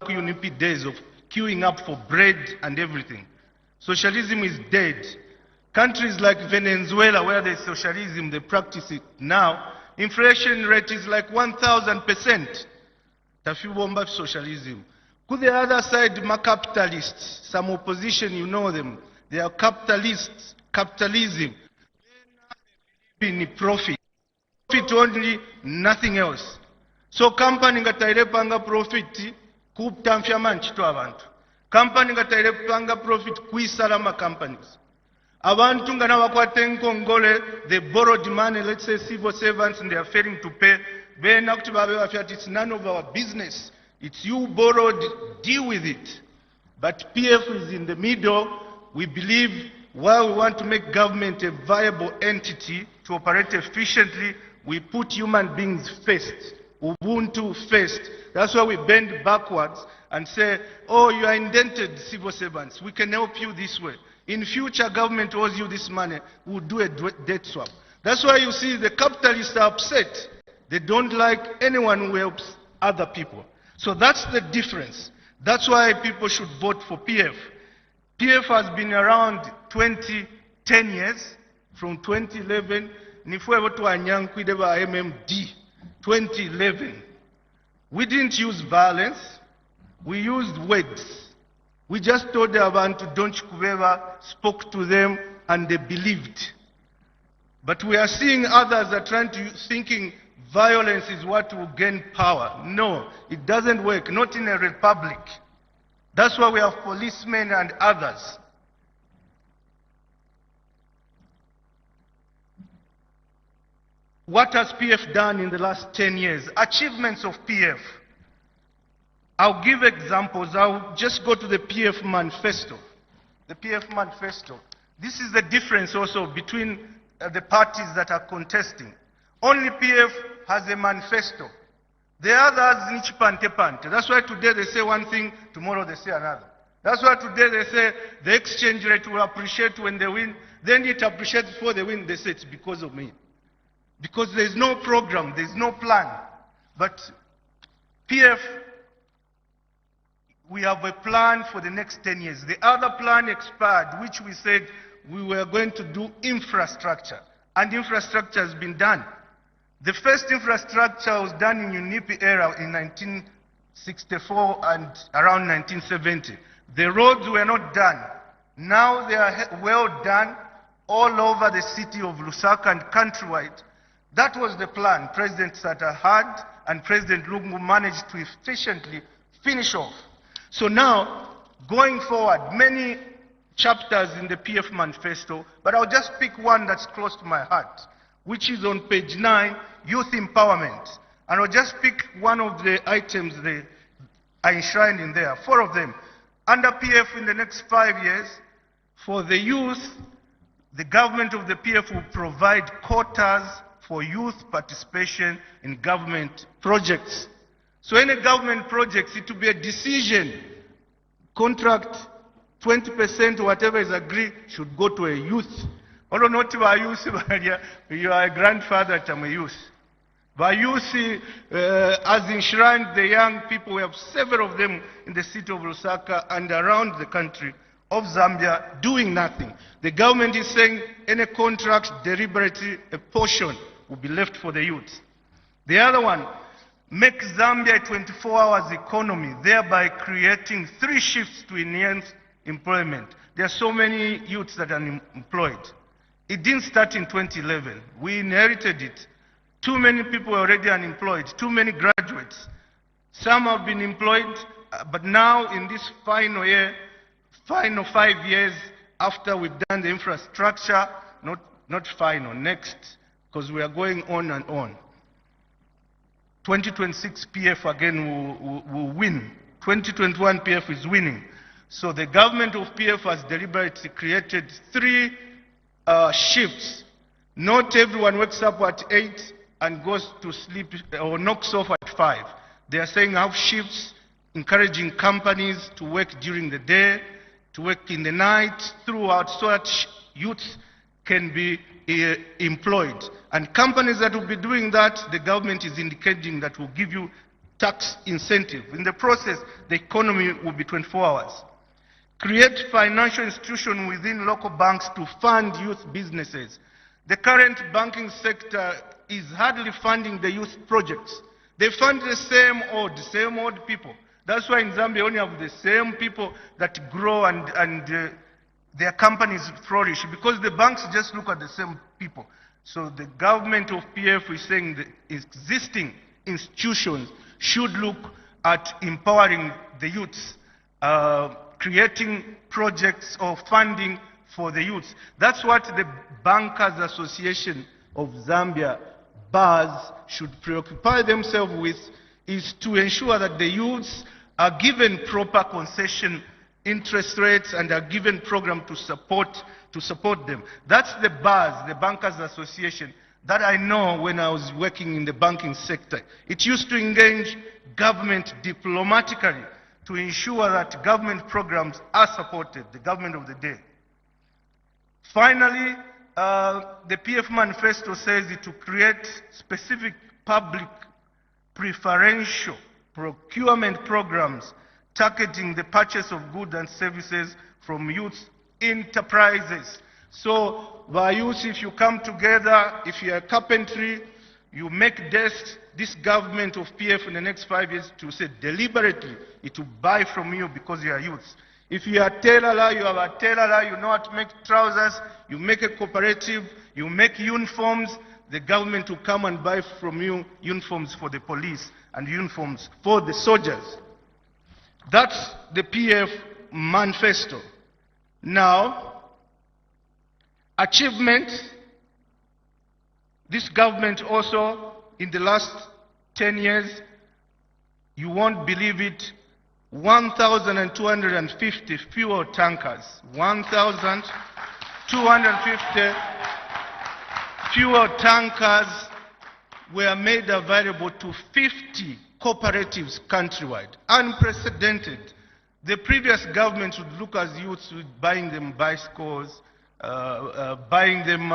UNIP days of queuing up for bread and everything, socialism is dead. Countries like Venezuela, where there's socialism, they practice it now. Inflation rate is like 1,000%. Tafibomba socialism. To the other side, capitalists, some opposition, you know them. They are capitalists, capitalism. In profit. Profit only, nothing else. So company ngatairepanga profit, kuptamfya manchito abantu. Company ngatairepanga profit, kuisalama companies. Abantu nga nabakwata enkongole, they borrowed money, let's say civil servants, and they are failing to pay. It's none of our business. It's you borrowed, deal with it. But PF is in the middle. We believe while we want to make government a viable entity to operate efficiently, we put human beings first, Ubuntu first. That's why we bend backwards and say, oh, you are indented civil servants. We can help you this way. In future, government owes you this money. We'll do a debt swap. That's why you see the capitalists are upset. They don't like anyone who helps other people. So that's the difference. That's why people should vote for PF. PF has been around 10 years. from 2011, nifwe to anyankwide ba MMD 2011. We didn't use violence, we used words. We just told the abantu don't kubeba, spoke to them, and they believed. But we are seeing others are trying to thinking violence is what will gain power. No, it doesn't work, not in a republic. That's why we have policemen and others. What has PF done in the last 10 years? Achievements of PF. I'll give examples. I'll just go to the PF manifesto. The PF manifesto. This is the difference also between the parties that are contesting. Only PF has a manifesto. The others, nichi pante pante. That's why today they say one thing, tomorrow they say another. That's why today they say the exchange rate will appreciate when they win. Then it appreciates before they win. They say it's because of me. Because there's no program, there's no plan. But PF, we have a plan for the next 10 years. The other plan expired, which we said we were going to do infrastructure. And infrastructure has been done. The first infrastructure was done in UNIP era in 1964 and around 1970. The roads were not done. Now they are well done all over the city of Lusaka and countrywide. That was the plan President Sata had, and President Lungu managed to efficiently finish off. So now, going forward, many chapters in the PF manifesto, but I'll just pick one that's close to my heart, which is on page 9, youth empowerment. And I'll just pick one of the items that are enshrined in there, 4 of them. Under PF in the next 5 years, for the youth, the government of the PF will provide quotas for youth participation in government projects. So any government projects, it will be a decision. Contract 20% or whatever is agreed should go to a youth. Although not to a youth, you are a grandfather to a youth. By youth, as enshrined the young people, we have several of them in the city of Lusaka and around the country of Zambia doing nothing. The government is saying any contract, deliberately, a portion will be left for the youth. The other one, make Zambia a 24 hours economy, thereby creating 3 shifts to enhance employment. There are so many youths that are unemployed. It didn't start in 2011. We inherited it. Too many people are already unemployed, too many graduates. Some have been employed, but now in this final year, final 5 years after we've done the infrastructure, not final, next, because we are going on and on. 2026 PF again will win. 2021 PF is winning. So the government of PF has deliberately created 3 shifts. Not everyone wakes up at 8 and goes to sleep or knocks off at 5. They are saying have shifts, encouraging companies to work during the day, to work in the night, throughout, so that youth can be employed. And companies that will be doing that, the government is indicating that will give you tax incentive. In the process, the economy will be 24 hours. Create financial institutions within local banks to fund youth businesses. The current banking sector is hardly funding the youth projects. They fund the same old people. That's why in Zambia only have the same people that grow and their companies flourish, because the banks just look at the same people. So the government of PF is saying the existing institutions should look at empowering the youths, creating projects or funding for the youths. That's what the Bankers Association of Zambia, BAS, should preoccupy themselves with, is to ensure that the youths are given proper concession interest rates and are given program to support them. That's the BAS, the Bankers Association, that I know when I was working in the banking sector. It used to engage government diplomatically to ensure that government programs are supported, the government of the day. Finally, the PF manifesto says it to create specific public preferential procurement programs targeting the purchase of goods and services from youth enterprises. So, the youth, if you come together, if you are carpentry, you make this government of PF in the next 5 years to say deliberately, it will buy from you because you are youth. If you are tailorer, you have a tailorer, you know how to make trousers, you make a cooperative, you make uniforms, the government will come and buy from you uniforms for the police and uniforms for the soldiers. That's the PF manifesto. Now, achievement, this government also, in the last 10 years, you won't believe it, 1,250 fuel tankers, 1,250 fuel tankers were made available to 50 cooperatives countrywide. Unprecedented. The previous government would look at youths with buying them bicycles, buying them,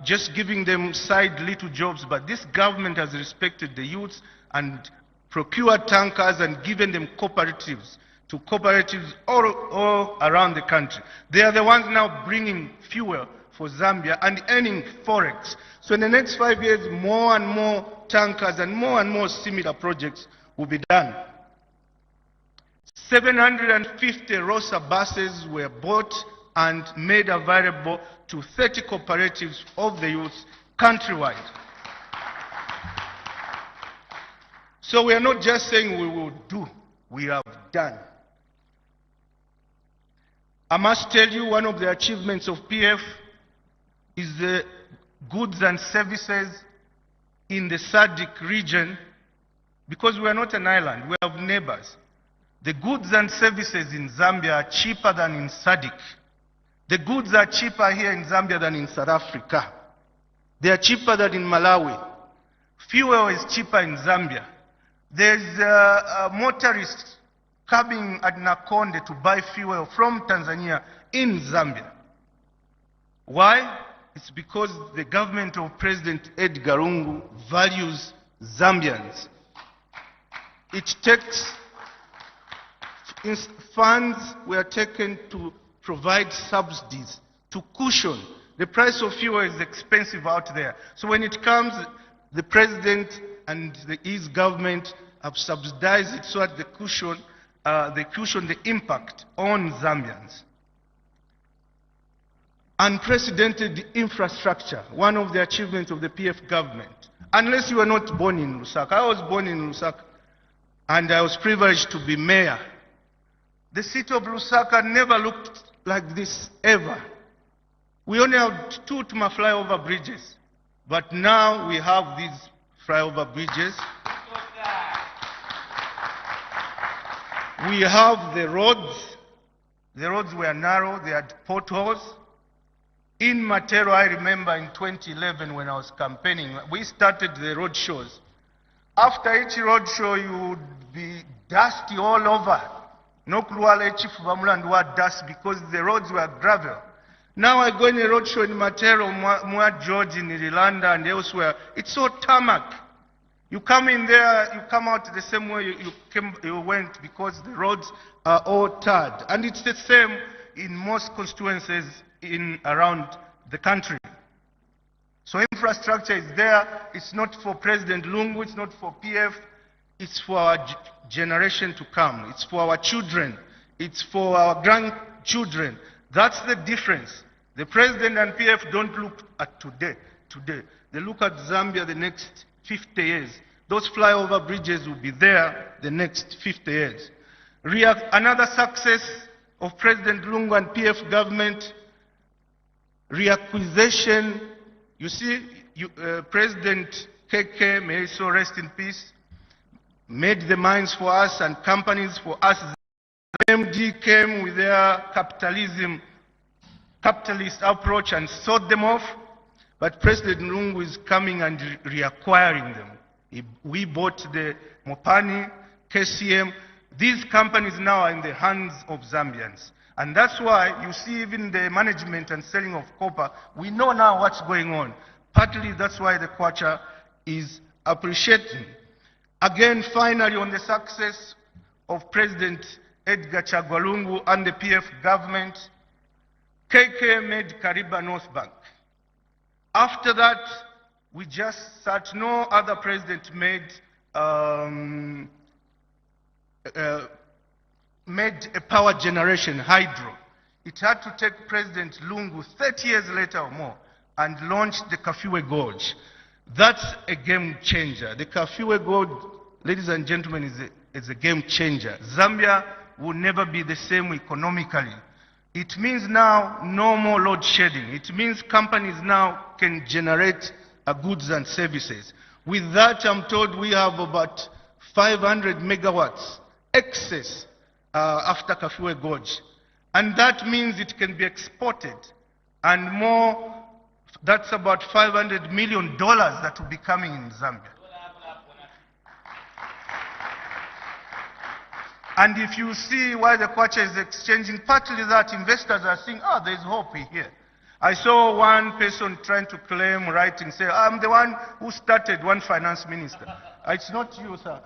just giving them side little jobs, but this government has respected the youths and procured tankers and given them cooperatives to cooperatives all around the country. They are the ones now bringing fuel for Zambia and earning forex. So in the next 5 years, more and more tankers and more similar projects will be done. 750 Rosa buses were bought and made available to 30 cooperatives of the youth countrywide. So we are not just saying we will do, we have done. I must tell you, one of the achievements of PF is the goods and services in the SADC region, because we are not an island, we have neighbors. The goods and services in Zambia are cheaper than in SADC. The goods are cheaper here in Zambia than in South Africa. They are cheaper than in Malawi. Fuel is cheaper in Zambia. There's motorists coming at Nakonde to buy fuel from Tanzania in Zambia. Why? It's because the government of President Edgar Lungu values Zambians. It takes funds were taken to provide subsidies to cushion. The price of fuel is expensive out there. So when it comes, the president and his government have subsidized it so that they cushion the impact on Zambians. Unprecedented infrastructure, one of the achievements of the PF government. Unless you were not born in Lusaka. I was born in Lusaka, and I was privileged to be mayor. The city of Lusaka never looked like this ever. We only have 2 Tuma flyover bridges, but now we have these flyover bridges. We have the roads. The roads were narrow, they had potholes. In Matero, I remember in 2011 when I was campaigning, we started the road shows. After each road show, you would be dusty all over. No Kruwale Chief Bamulandu dust because the roads were gravel. Now I go in a road show in Matero, Mua George, in Irilanda and elsewhere. It's all tarmac. You come in there, you come out the same way you went because the roads are all tarred. And it's the same in most constituencies around the country. So infrastructure is there. It's not for President Lungu, it's not for PF. It's for our generation to come. It's for our children. It's for our grandchildren. That's the difference. The president and PF don't look at today. They look at Zambia the next 50 years. Those flyover bridges will be there the next 50 years. Another success of President Lungu and PF government, reacquisition. You see, President KK, may he so rest in peace, made the mines for us and companies for us. MD came with their capitalist approach and sold them off, but President Lungu is coming and reacquiring them. We bought the Mopani, KCM. These companies now are in the hands of Zambians. And that's why you see even the management and selling of copper, we know now what's going on. Partly that's why the Kwacha is appreciating. Again, finally, on the success of President Edgar Chagwa Lungu and the PF government, KK made Kariba North Bank. After that, we just sat, no other president made a power generation, hydro. It had to take President Lungu 30 years later or more and launch the Kafue Gorge. That's a game changer. The Kafue Gorge, ladies and gentlemen, is a game changer. Zambia will never be the same economically. It means now no more load shedding. It means companies now can generate goods and services. With that, I'm told we have about 500 megawatts excess after Kafue Gorge. And that means it can be exported. And more, that's about $500 million that will be coming in Zambia. And if you see why the kwacha is exchanging, partly that investors are saying, oh, there's hope here. I saw one person trying to claim, writing, say, I'm the one who started, one finance minister. It's not you, sir.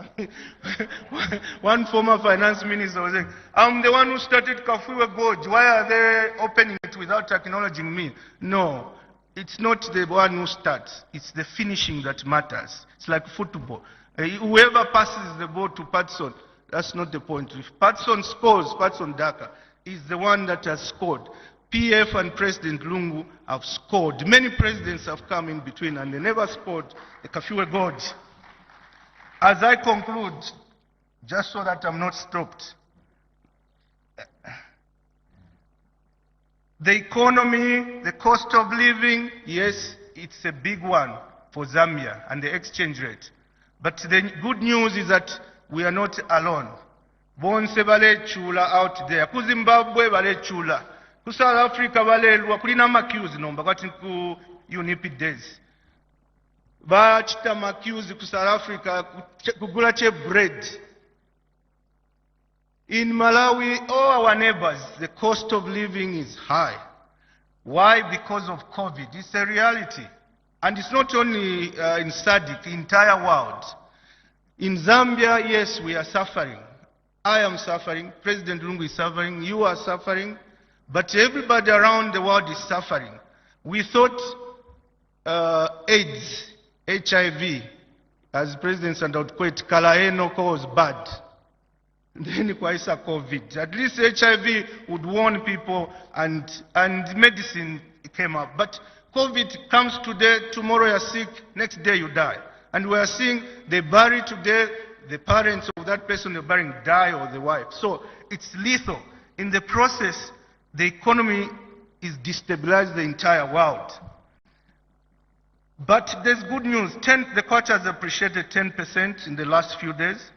One former finance minister was saying, I'm the one who started Kafue Gorge. Why are they opening it without acknowledging me? No, it's not the one who starts. It's the finishing that matters. It's like football. Whoever passes the ball to Patson, that's not the point. If Patson scores, Patson Daka is the one that has scored. PF and President Lungu have scored. Many presidents have come in between and they never scored the Kafue Gorge. As I conclude, just so that I'm not stopped, the economy, the cost of living, yes, it's a big one for Zambia and the exchange rate. But the good news is that we are not alone. Bonse bale chula out there. Ku Zimbabwe bale chula. Ku South Africa bale lwa kulina macues nomba kwati ku UNIP days. Ba chita macues ku South Africa kugula che bread. In Malawi, all our neighbors, the cost of living is high. Why? Because of COVID. It's a reality. And it's not only in SADC, the entire world. In Zambia, yes, we are suffering. I am suffering, President Lungu is suffering, you are suffering, but everybody around the world is suffering. We thought AIDS, HIV, as President Sandautkwet, Kalaenoko was bad. Then kwaisa COVID. At least HIV would warn people and medicine came up. But COVID comes today, tomorrow you're sick, next day you die. And we are seeing they bury today, the parents of that person they're burying die or the wife. So it's lethal. In the process, the economy is destabilized the entire world. But there's good news. The kwacha has appreciated 10% in the last few days.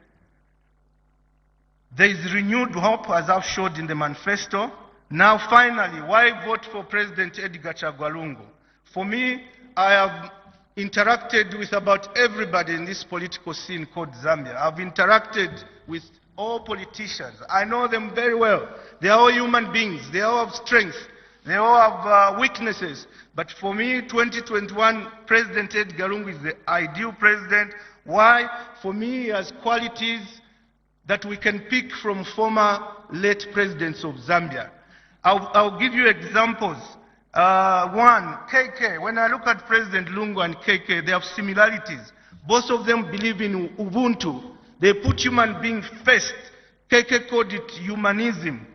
There is renewed hope, as I've showed in the manifesto. Now, finally, why vote for President Edgar Chagwa Lungu? For me, I have interacted with about everybody in this political scene called Zambia. I've interacted with all politicians. I know them very well. They are all human beings. They all have strengths. They all have weaknesses. But for me, 2021, President Edgar Lungu is the ideal president. Why? For me, he has qualities that we can pick from former late presidents of Zambia. I'll give you examples. One, KK. When I look at President Lungu and KK, they have similarities. Both of them believe in Ubuntu. They put human beings first. KK called it humanism.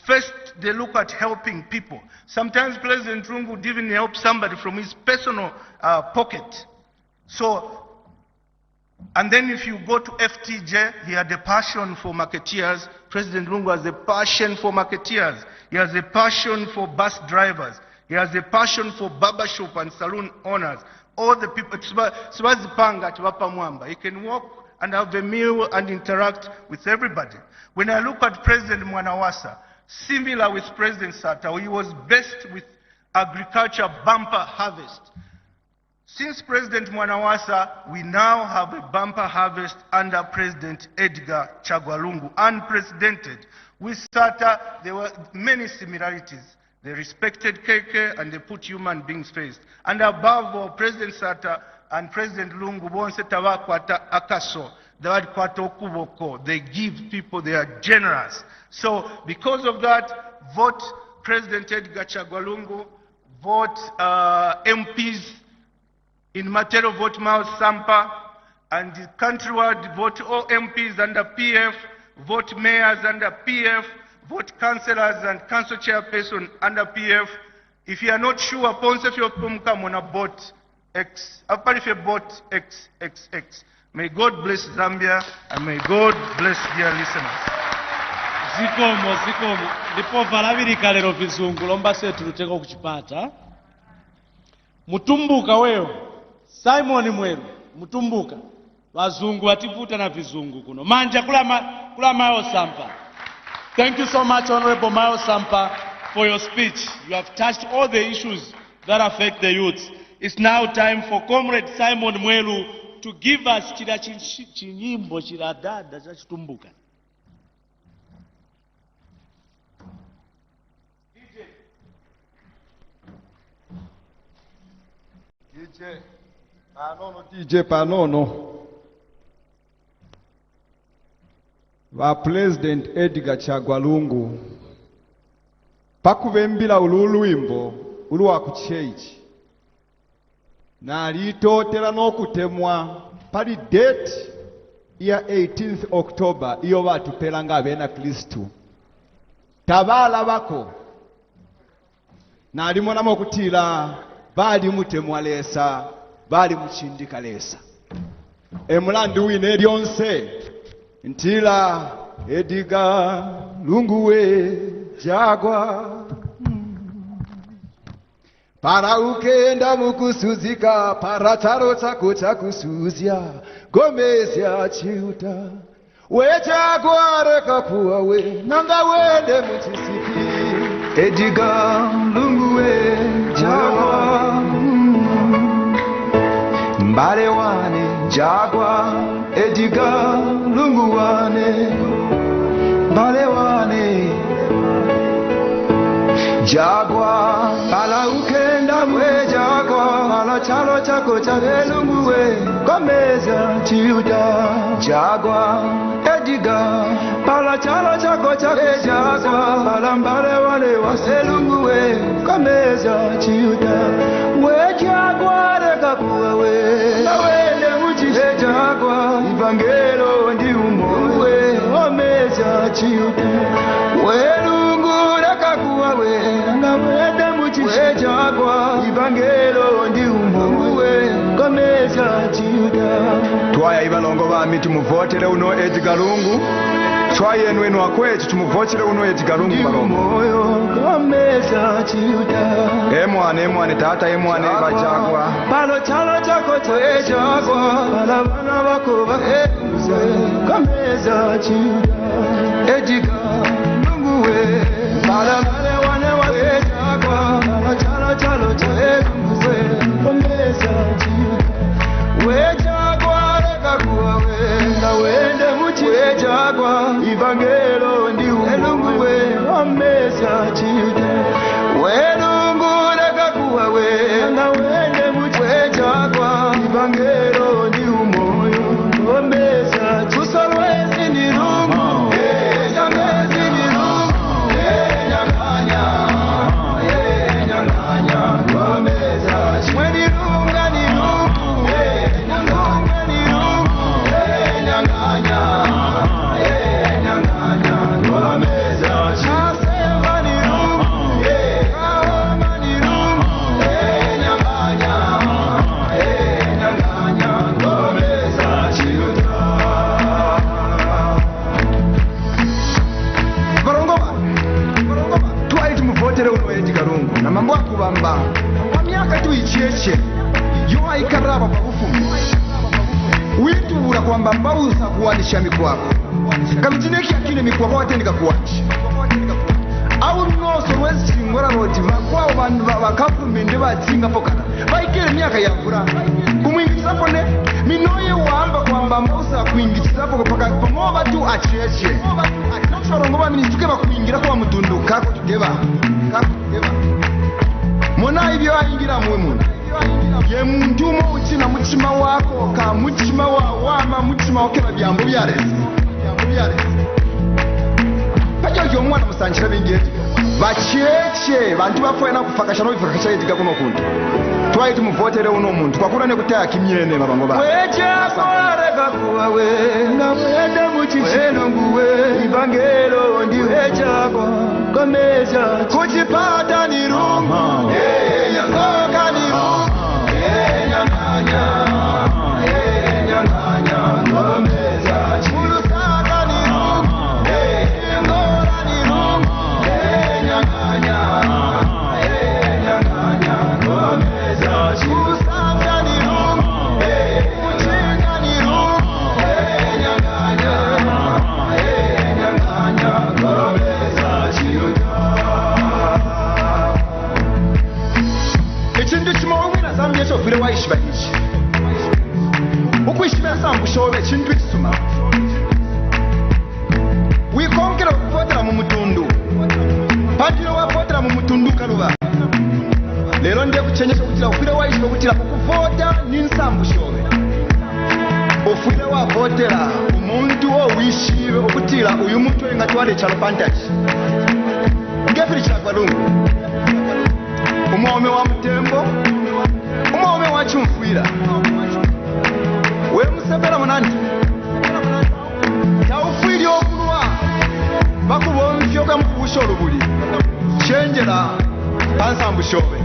First, they look at helping people. Sometimes President Lungu would even help somebody from his personal pocket. So, and then if you go to FTJ, he had a passion for marketeers. President Lungu has a passion for marketeers. He has a passion for bus drivers. He has a passion for barbershop and saloon owners. All the people, he can walk and have a meal and interact with everybody. When I look at President Mwanawasa, similar with President Sata, he was best with agriculture bumper harvest. Since President Mwanawasa, we now have a bumper harvest under President Edgar Chagwa Lungu, unprecedented. With Sata, there were many similarities. They respected KK and they put human beings first. And above all, President Sata and President Lungu, they give people, they are generous. So because of that, vote President Edgar Chagwalungu vote MPs in Matero vote Mao Sampa, and countrywide vote all MPs under PF, vote mayors under PF, vote councillors and council chairperson under PF. If you are not sure, ponse fyo come on a vote X. Apart if you vote XXX. May God bless Zambia and may God bless dear listeners. Zikomo. Ndipo valaviri lero vizungu lomba setu luteko kuchipata. Mutumbuka wewe. Simon Mwelu. Mutumbuka. Wazungu wativuta na vizungu kuno. Manja kula Mayo Sampa. Thank you so much, Honorable Mayo Sampa, for your speech. You have touched all the issues that affect the youth. It's now time for Comrade Simon Mwelu to give us chinyimbo chiradada cha chitumbuka. DJ Panono. Wa President Edgar Chagwalungu. Pakuvembila ululwimbo uluwa kuchechi. Na litotera n'okutemwa pali date ya 18th October iyo batupera nga abena Kristu. Tabala bako. Na alimona mokutila bali mutemwa lesa, bali muchindika lesa. Emulandi wine lyonse ntila Edgar Lunguwe Jagwa. Para ukenda mukusuzika, para charo chako chakusuzia, gomezya chiuta. We Jagwa reka kuwa we, nanga wende muchisiki. Edgar Lunguwe Jagwa. Mbale wane Jagwa, Edgar Lunguwane. Mbale wane Jagwa, ala ukenda mwe Jagwa, ala chalo chako chagelunguwe, komeza chiuta. Jagwa, Edgar, ala chalo chako chage Jagwa, ala mbale wale waselunguwe, komeza chiuta. We Jagwa reka kuwa we, na wende muchise Jagwa, ivangelo ndi umowe, komeza chiuta. We lungu reka kuwa we, na wende muchise Jagwa, ivangelo ndi umowe, komeza chiuta. Twaya ibalongo bami tumuvotere uno Edgar Lungu. Twaya enwenu akwechi tumuvotere uno Edgar Lungu balongo. Komeza chiuta. Emwane tata emwane bajagwa. Balo chalo chako chwe Jagwa, bala bana bako bakuze. Komeza chiuta. Edgar Lunguwe, bala bale wane wake Jagwa, bala chalo chwe kuze. Komeza chiuta. We Jagwa reka kuwa we, na wende muchi we Jagwa, ivangelo ndi Lunguwe, komeza chiuta. We lungu reka kuwa we, na wende muchi we Jagwa, ivangelo ndi umoyo, komeza chiuta. Kusolwezi ni lungu, nyangezi ni lungu, nyanganya, nyanganya, komeza chiuta. Mweni lunga ni lungu, nyanganya ni lungu, nyanganya, nyanganya, komeza chiuta. Asema ni lungu, kaoma ni lungu, nyanganya, nyanganya, komeza chiuta. Barongoma, twali tumuvotere uno Edgar Lungu, na mambo akubamba. Kwa miaka tu icheche, yo aikaraba kwa bufumi. Witubura kwamba mbauza kuwanisha mikwako. Kamitineki akine mikwako watendika kuwanisha. Au noso wezi chingora roti makwao bandu bakafumi ndi batsinga pokana. Baikere miaka yavura. Kumwingizapo ne, minoye wamba kwamba mbauza kuingizapo paka pamoba tu acheche. Nochorongoba ministuke bakuingira kwa mutundu kako tudeba. Mona ibyo ayingira mwe muntu. Ye muntu mo uchina mutima wako ka mutima wa wama mutima okera byambo byarese. Pajo yo mwana musanjira bingeti. vacheche vantu vafoena kufakasha novifakasha itika kuno kuno twaiti muvotere uno muntu kwakura nekutaya kimyene mavango va wechakoreka kuva wenga mwende muchicheno nguwe ivangelo ndiwe chako komeza kuchipata ni rungu yasoka ni rungu nyanganya nyanganya komeza churusaka ni rungu ngora ni rungu nyanganya nyanganya komeza churusaka ni rungu kuchinga ni rungu nyanganya nyanganya komeza chiruta echindu chimawira zambia chobvire waishiva ichi ukuishivira sambushove chintu chisuma wikonkera kupotera mumutundu patiro wapotera mumutundu kaluva lero ndekuchenyesa kutira ufire waishiva kutira ukuvota ninsambushove ufire wavotera umuntu owishive okutira uyu mutwe ngatwale chalo pantachi ngefiri chakwalungu umwome wa mutembo umwome wa chumfuira we musevera munandi taufiri okulwa bakubomfyoka mukubushoro buli chenjera pansambushove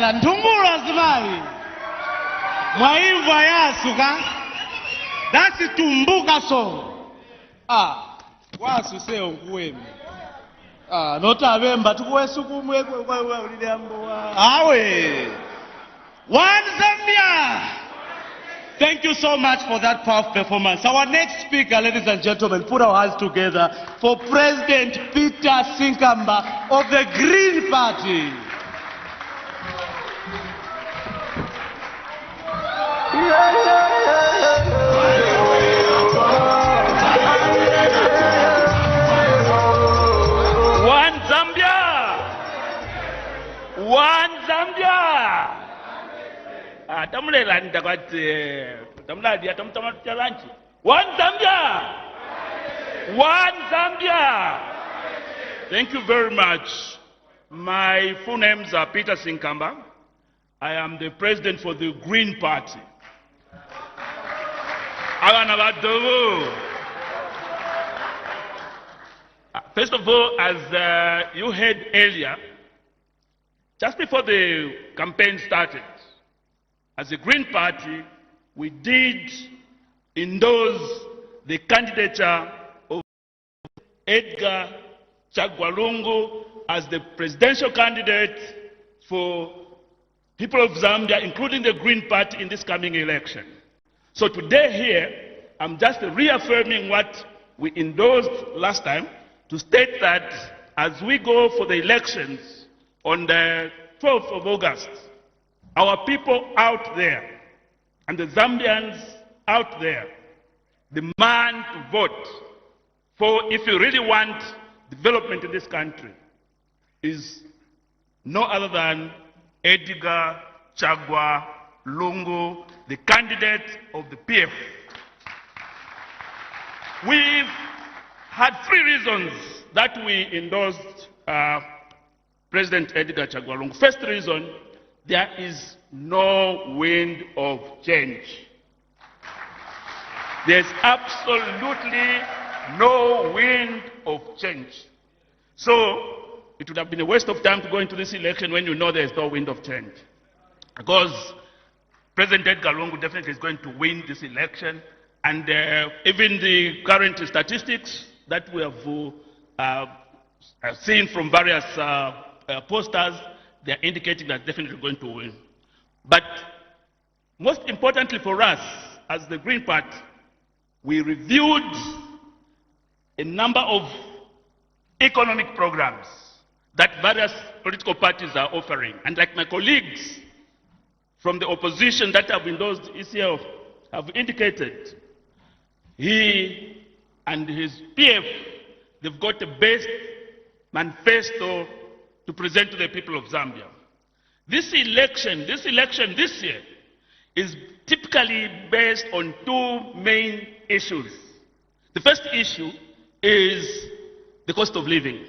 La ndumbula zimai mwaimva yasuka that's tumbuka song wasu seo kuwemi notavemba tikuwesukumwe ulile amboa awe one Zambia. Thank you so much for that powerful performance. Our next speaker, ladies and gentlemen, put our hands together for President Peter Sinkamba of the Green Party. One Zambia! One Zambia! Tamulela nitakwati tamuladia tamutamatia lunch. One Zambia! One Zambia! Thank you very much. My full names are Peter Sinkamba. I am the president for the Green Party. First of all, as you heard earlier, just before the campaign started, as a Green Party, we did endorse the candidature of Edgar Chagwa Lungu as the presidential candidate for people of Zambia, including the Green Party, in this coming election. So today here, I'm just reaffirming what we endorsed last time to state that as we go for the elections on the 12th of August, our people out there and the Zambians out there demand to vote for, if you really want development in this country, is no other than Edgar Chagwa Lungu, the candidate of the PF. We've had three reasons that we endorsed President Edgar Chagwa Lungu. First reason, there is no wind of change. There's absolutely no wind of change. So it would have been a waste of time to go into this election when you know there's no wind of change. Because President Edgar Lungu definitely is going to win this election. And even the current statistics that we have seen from various posters, they are indicating that definitely going to win. But most importantly for us, as the Green Party, we reviewed a number of economic programs that various political parties are offering. And like my colleagues from the opposition that have endorsed ECL have indicated, he and his PF, they've got the best manifesto to present to the people of Zambia. This election this year is typically based on two main issues. The first issue is the cost of living.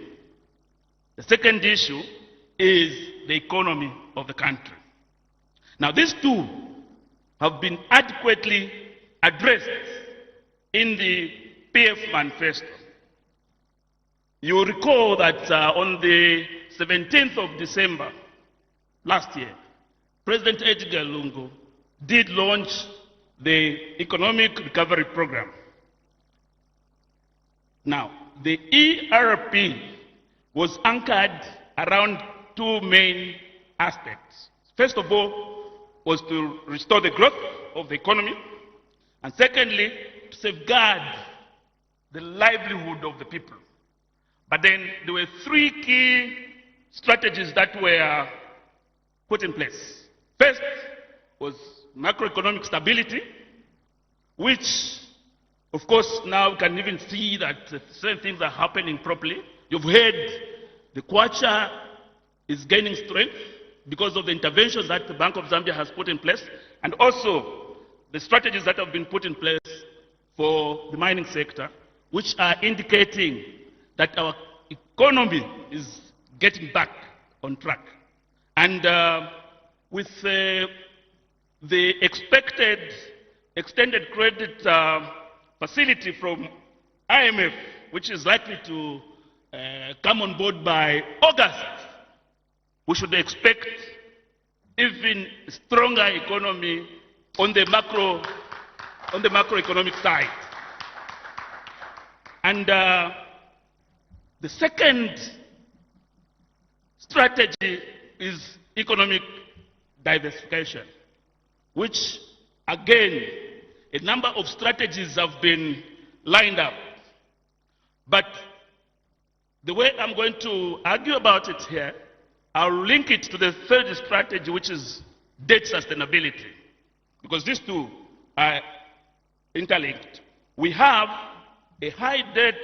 The second issue is the economy of the country. Now, these two have been adequately addressed in the PF manifesto. You will recall that on the 17th of December last year, President Edgar Lungu did launch the Economic Recovery Program. Now, the ERP was anchored around two main aspects. First of all, was to restore the growth of the economy, and secondly, to safeguard the livelihood of the people. But then there were three key strategies that were put in place. First was macroeconomic stability, which, of course, now we can even see that certain things are happening properly. You've heard the Kwacha is gaining strength because of the interventions that the Bank of Zambia has put in place, and also the strategies that have been put in place for the mining sector, which are indicating that our economy is getting back on track. And with the expected extended credit facility from IMF, which is likely to come on board by August, we should expect even stronger economy on the macroeconomic side. And the second strategy is economic diversification, which again, a number of strategies have been lined up. But the way I'm going to argue about it here, I'll link it to the third strategy, which is debt sustainability, because these two are interlinked. We have a high debt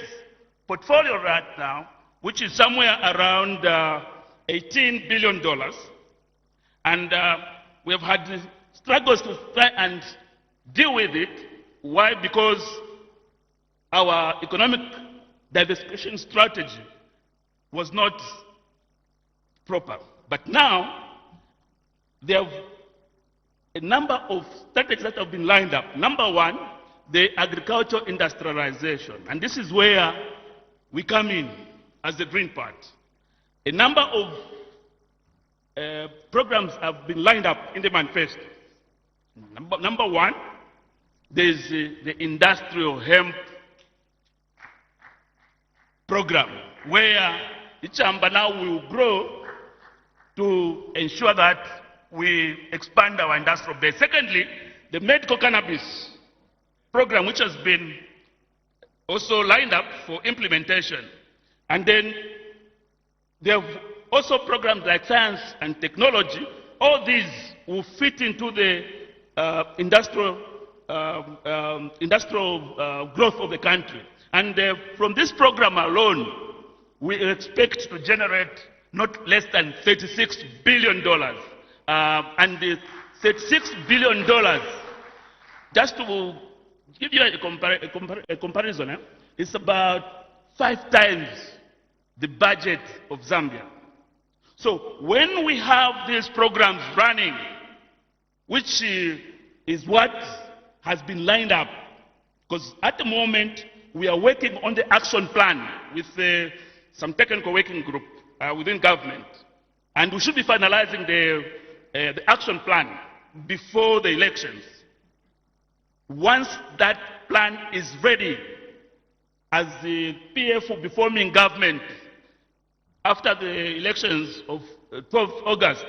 portfolio right now, which is somewhere around $18 billion. And we have had struggles to try and deal with it. Why? Because our economic diversification strategy was not proper. But now, there are a number of strategies that have been lined up. Number one, the agricultural industrialization. And this is where we come in as the Green Party. A number of programs have been lined up in the manifesto. Number one, there's the industrial hemp program, where Ichamba now will grow to ensure that we expand our industrial base. Secondly, the medical cannabis program, which has been also lined up for implementation. And then there are also programs like science and technology. All these will fit into the industrial growth of the country. And from this program alone, we expect to generate not less than $36 billion. And the $36 billion, just to give you a comparison, it's about 5 times the budget of Zambia. So when we have these programs running, which is what has been lined up. Because at the moment, we are working on the action plan with some technical working group within government. And we should be finalizing the action plan before the elections. Once that plan is ready, as the PF will be forming government after the elections of 12th August,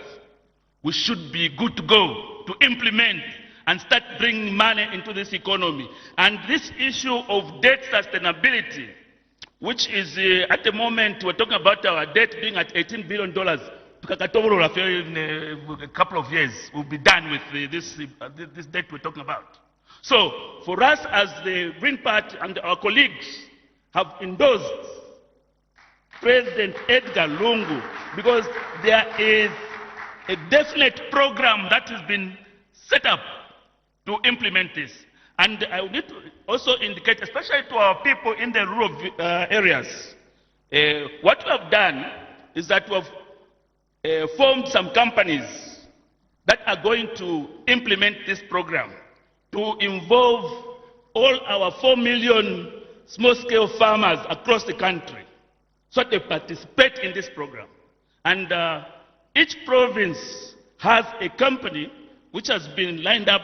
we should be good to go to implement and start bringing money into this economy. And this issue of debt sustainability, which is at the moment we're talking about our debt being at $18 billion, in a couple of years we'll be done with this debt we're talking about. So for us as the Green Party and our colleagues have endorsed President Edgar Lungu because there is a definite program that has been set up to implement this. And I need to also indicate, especially to our people in the rural areas, what we have done is that we have formed some companies that are going to implement this program to involve all our 4 million small-scale farmers across the country so they participate in this program. And each province has a company which has been lined up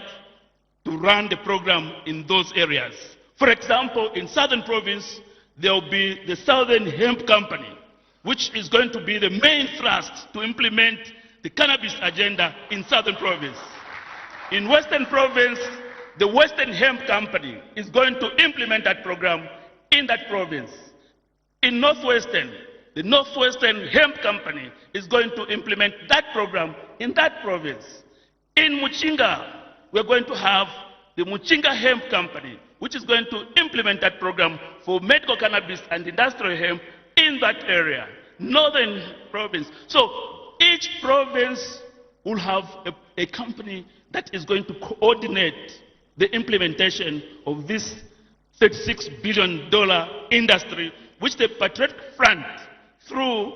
to run the program in those areas. For example, in Southern Province, there will be the Southern Hemp Company, which is going to be the main thrust to implement the cannabis agenda in Southern Province. In Western Province, the Western Hemp Company is going to implement that program in that province. In Northwestern, the Northwestern Hemp Company is going to implement that program in that province. In Muchinga, we're going to have the Muchinga Hemp Company, which is going to implement that program for medical cannabis and industrial hemp in that area, Northern Province. So each province will have a company that is going to coordinate the implementation of this $36 billion industry, which the Patriotic Front, through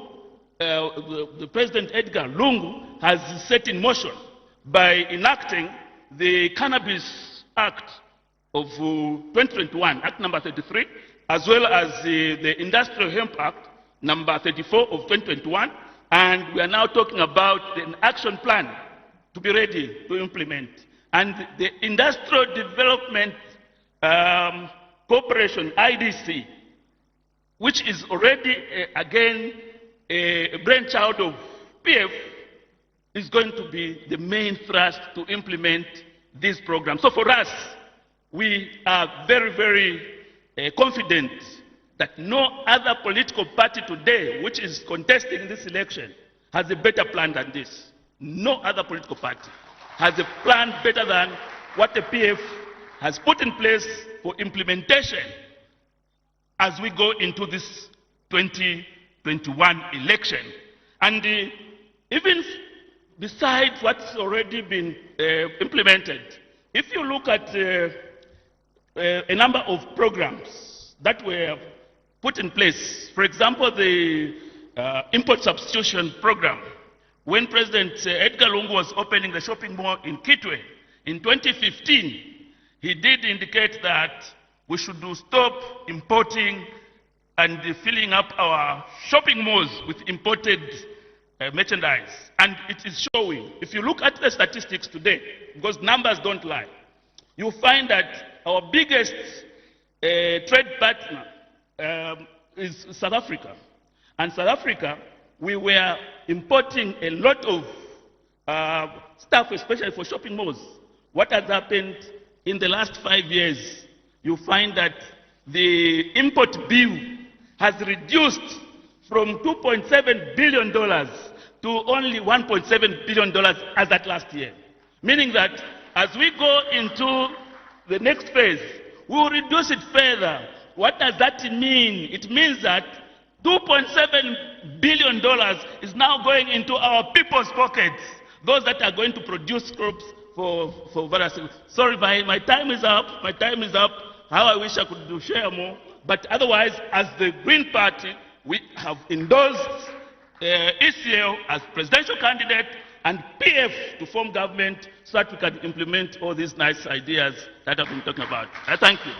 the President Edgar Lungu, has set in motion by enacting the Cannabis Act of 2021, Act number 33, as well as the Industrial Hemp Act number 34 of 2021, and we are now talking about an action plan to be ready to implement. And the Industrial Development Corporation, IDC, which is already, again, a brainchild of PF, is going to be the main thrust to implement this program. So for us, we are very, very confident that no other political party today which is contesting this election has a better plan than this. No other political party has a plan better than what the PF has put in place for implementation as we go into this 2021 election. And even besides what's already been implemented, if you look at a number of programs that were put in place, for example, the import substitution program, when President Edgar Lungu was opening the shopping mall in Kitwe in 2015, he did indicate that we should stop importing and filling up our shopping malls with imported merchandise. And it is showing. If you look at the statistics today, because numbers don't lie, you find that our biggest trade partner is South Africa. And South Africa, we were importing a lot of stuff, especially for shopping malls. What has happened in the last 5 years? You find that the import bill has reduced from $2.7 billion to only $1.7 billion as at last year. Meaning that as we go into the next phase, we will reduce it further. What does that mean? It means that $2.7 billion is now going into our people's pockets, those that are going to produce crops for various things. Sorry, my time is up. My time is up. How I wish I could share more. But otherwise, as the Green Party, we have endorsed ECL as presidential candidate, and PF to form government so that we can implement all these nice ideas that I've been talking about. I thank you.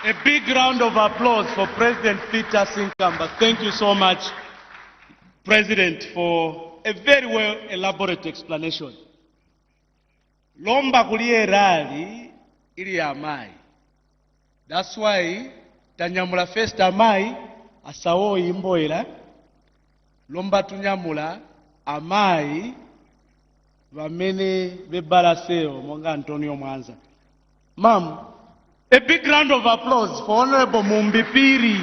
A big round of applause for President Peter Sinkamba. Thank you so much, President, for a very well elaborate explanation. Lomba kulie rally ili ya mai. That's why tanyamula first amai asawo imboera. Lomba tunyamula amai vamene bebalaseo monga Antonio Mwanza. Ma'am, a big round of applause for Honorable Mumbipiri.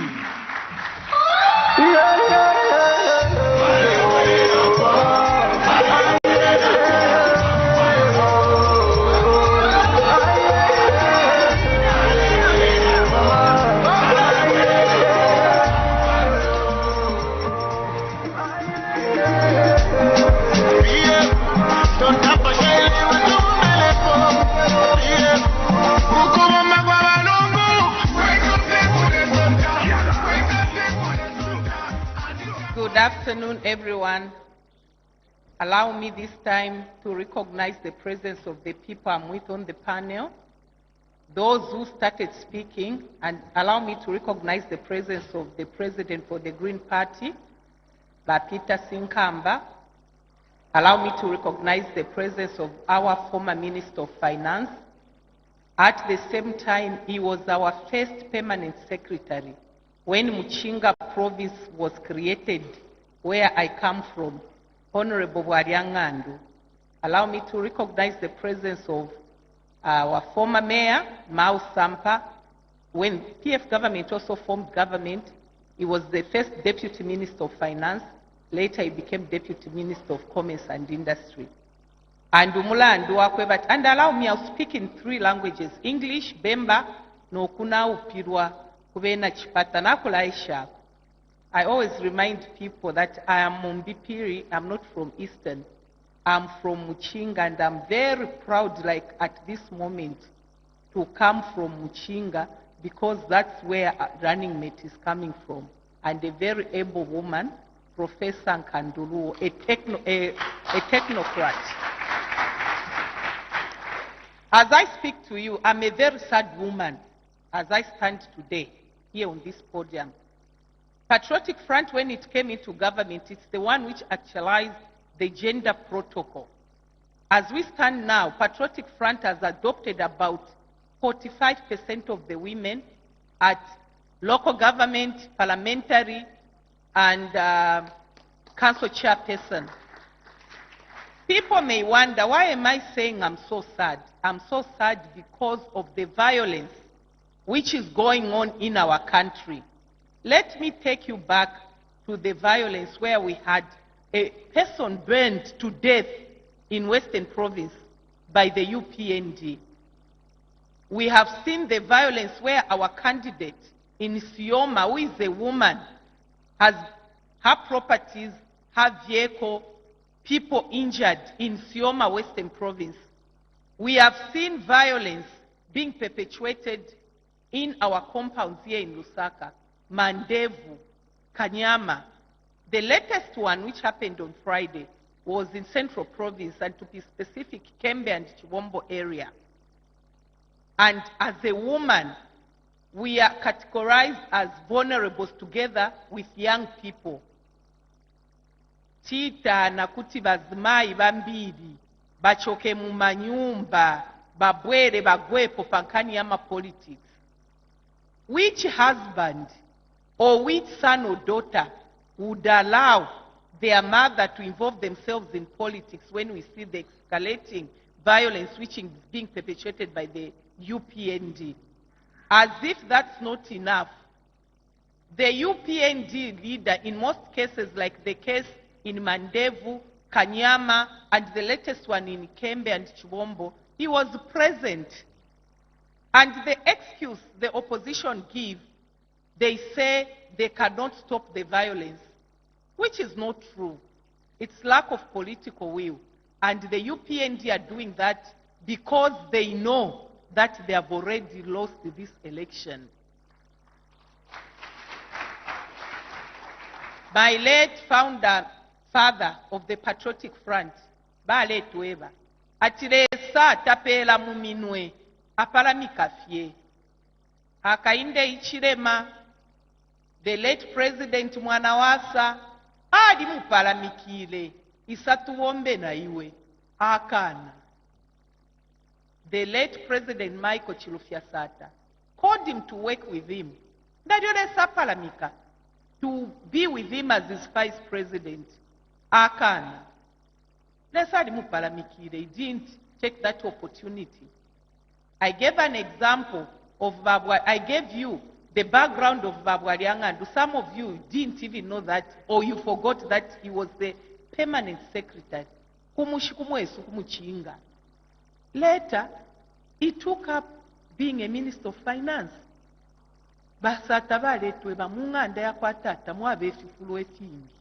Good afternoon, everyone. Allow me this time to recognize the presence of the people I'm with on the panel, those who started speaking, and allow me to recognize the presence of the President for the Green Party, Peter Sinkamba. Allow me to recognize the presence of our former Minister of Finance. At the same time, he was our first permanent secretary when Muchinga province was created, where I come from, Honorable Wariangandu. Allow me to recognize the presence of our former mayor, Mao Sampa. When PF government also formed government, he was the first deputy minister of finance. Later, he became deputy minister of commerce and industry. And allow me, I'll speak in 3 languages: English, Bemba, no kuna upirwa, kubena chipata na kulaisha. I always remind people that I am Mumbipiri, I'm not from Eastern. I'm from Muchinga, and I'm very proud, like at this moment, to come from Muchinga, because that's where running mate is coming from. And a very able woman, Professor Nkandulu, a technocrat. As I speak to you, I'm a very sad woman as I stand today here on this podium. Patriotic Front, when it came into government, it's the one which actualized the gender protocol. As we stand now, Patriotic Front has adopted about 45% of the women at local government, parliamentary, and council chairperson. People may wonder, why am I saying I'm so sad? I'm so sad because of the violence which is going on in our country. Let me take you back to the violence where we had a person burned to death in Western Province by the UPND. We have seen the violence where our candidate in Sioma, who is a woman, has her properties, her vehicle, people injured in Sioma, Western Province. We have seen violence being perpetuated in our compounds here in Lusaka, Mandevu, Kanyama. The latest one, which happened on Friday, was in Central Province, and to be specific, Kembe and Chibombo area. And as a woman, we are categorized as vulnerables together with young people. Chita na kuti bazimai bambiri, bachoke mu manyumba, babwere bagwepo pankani yama politics. Which husband or which son or daughter would allow their mother to involve themselves in politics when we see the escalating violence which is being perpetuated by the UPND? As if that's not enough, the UPND leader, in most cases, like the case in Mandevu, Kanyama, and the latest one in Kembe and Chibombo, he was present. And the excuse the opposition give, they say they cannot stop the violence, which is not true. It's lack of political will. And the UPND are doing that because they know that they have already lost this election. My late father of the Patriotic Front, baletweba ati lesa tapela mu minwe apalamika fye akainde ichilema the late president Mwanawasa ali mupalamikile isatuwombe na iwe akana. The late president Michael Chilufya-Sata called him to work with him ndalyo lesa palamika to be with him as his vice president akana. Lesa ali mupalamikile, he didn't take that opportunity. I gave an example of I gave you the background of Babwariangandu. Some of you didn't even know that, or you forgot that he was the permanent secretary. Later, he took up being a minister of finance. Basata baletwe bamunganda yakwatata mwabefifulu efingi.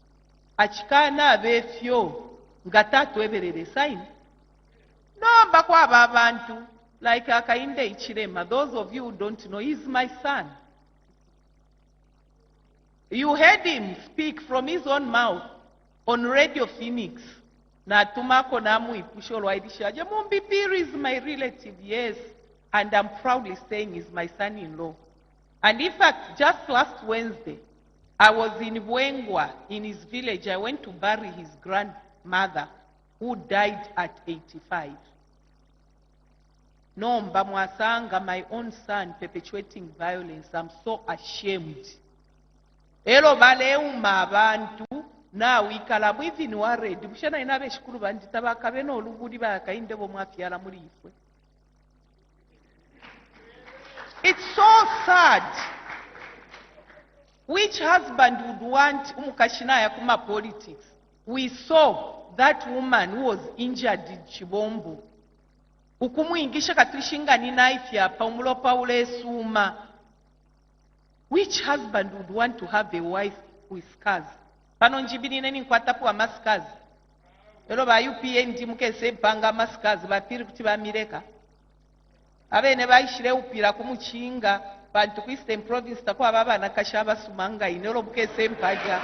Achikana abefyo ngatatu eberere sign. No bakwaba abantu like akainde ichilema. Those of you who don't know, he's my son. You heard him speak from his own mouth on Radio Phoenix. Na tumako namu ipusho lwaidishaje Mumbipiri is my relative, yes, and I'm proudly saying he's my son-in-law. And in fact, just last Wednesday, I was in Bwengwa, in his village. I went to bury his grandmother, who died at 85. No, Mbamwasanga, my own son, perpetuating violence. I'm so ashamed. Elo baleuma abantu na wikala mwivini waredi. Bushana inabe shukuru bandita bakabeno olugudi bakainde bo mwafyala muri ifwe. It's so sad. Which husband would want umukashina ya kuma politics? We saw that woman who was injured in Chibombo. Ukumuingisha katulishinga ni knife ya paumulopa ule suma. Which husband would want to have a wife with scars? Pano njibini neni nkwatapu wa maskars. Elo ba UPND mukese mpanga maskars bapiri kuti bamireka. Abene baishire upira kumuchinga bantu ku Eastern Province takwa baba nakashaba sumanga inelo mukese mpaja.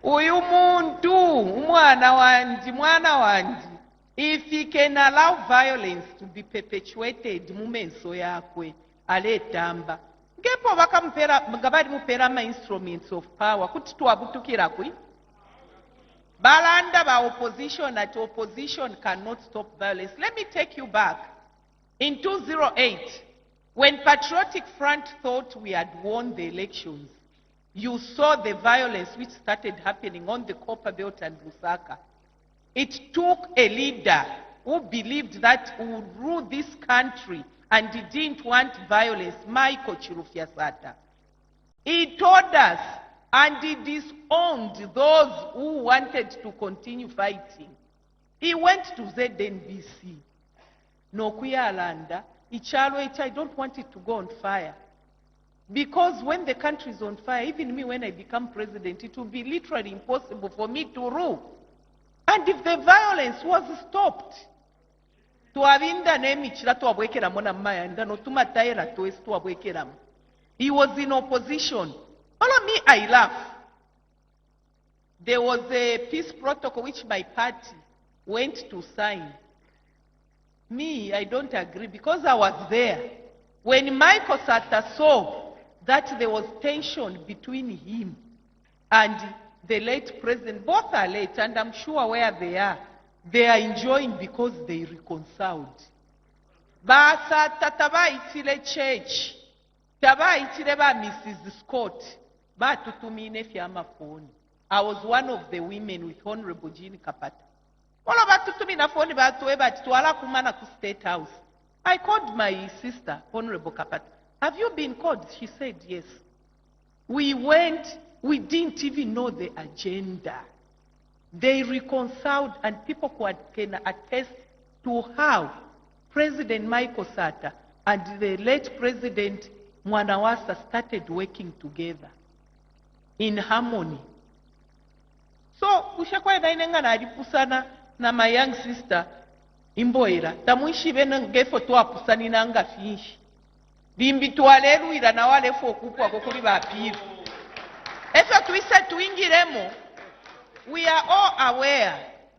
Uyu muntu umwana wandi if he can allow violence to be perpetuated mumenso yakwe aletamba ngepo bakampera ngabali mupera ma instruments of power kuti twabutukira kwi balanda ba opposition that opposition cannot stop violence. Let me take you back in 2008 when Patriotic Front thought we had won the elections. You saw the violence which started happening on the Copper Belt and Lusaka. It took a leader who believed that he would rule this country and he didn't want violence, Michael Chilufya-Sata. He told us and he disowned those who wanted to continue fighting. He went to ZNBC. Nokuyalanda, Ichalo, I don't want it to go on fire. Because when the country is on fire, even me when I become president, it will be literally impossible for me to rule. And if the violence was stopped, he was in opposition. Follow me, I laugh. There was a peace protocol which my party went to sign. Me, I don't agree because I was there. When Michael Sata saw that there was tension between him and the late president, both are late and I'm sure where they are enjoying because they reconciled. Basata tabaitile church, tabaitile ba Mrs. Scott, batutumine fiama phone. I was one of the women with Honorable Jean Kapata. All of batutumina phone batuwe tuwala kumana ku State House. I called my sister, Honorable Kapata. Have you been called? She said yes. We went, we didn't even know the agenda. They reconciled and people can attest to how President Michael Sata and the late President Mwanawasa started working together in harmony. So, ushakwa dainenga na adipusana na my young sister, Imboira, tamuishi bena ngefo tuwa pusani na anga fiishi. Bimbi tuwaleru ila na wale fo kupwa kukuli bapiri. efyo tuise tuingiremo. We are all aware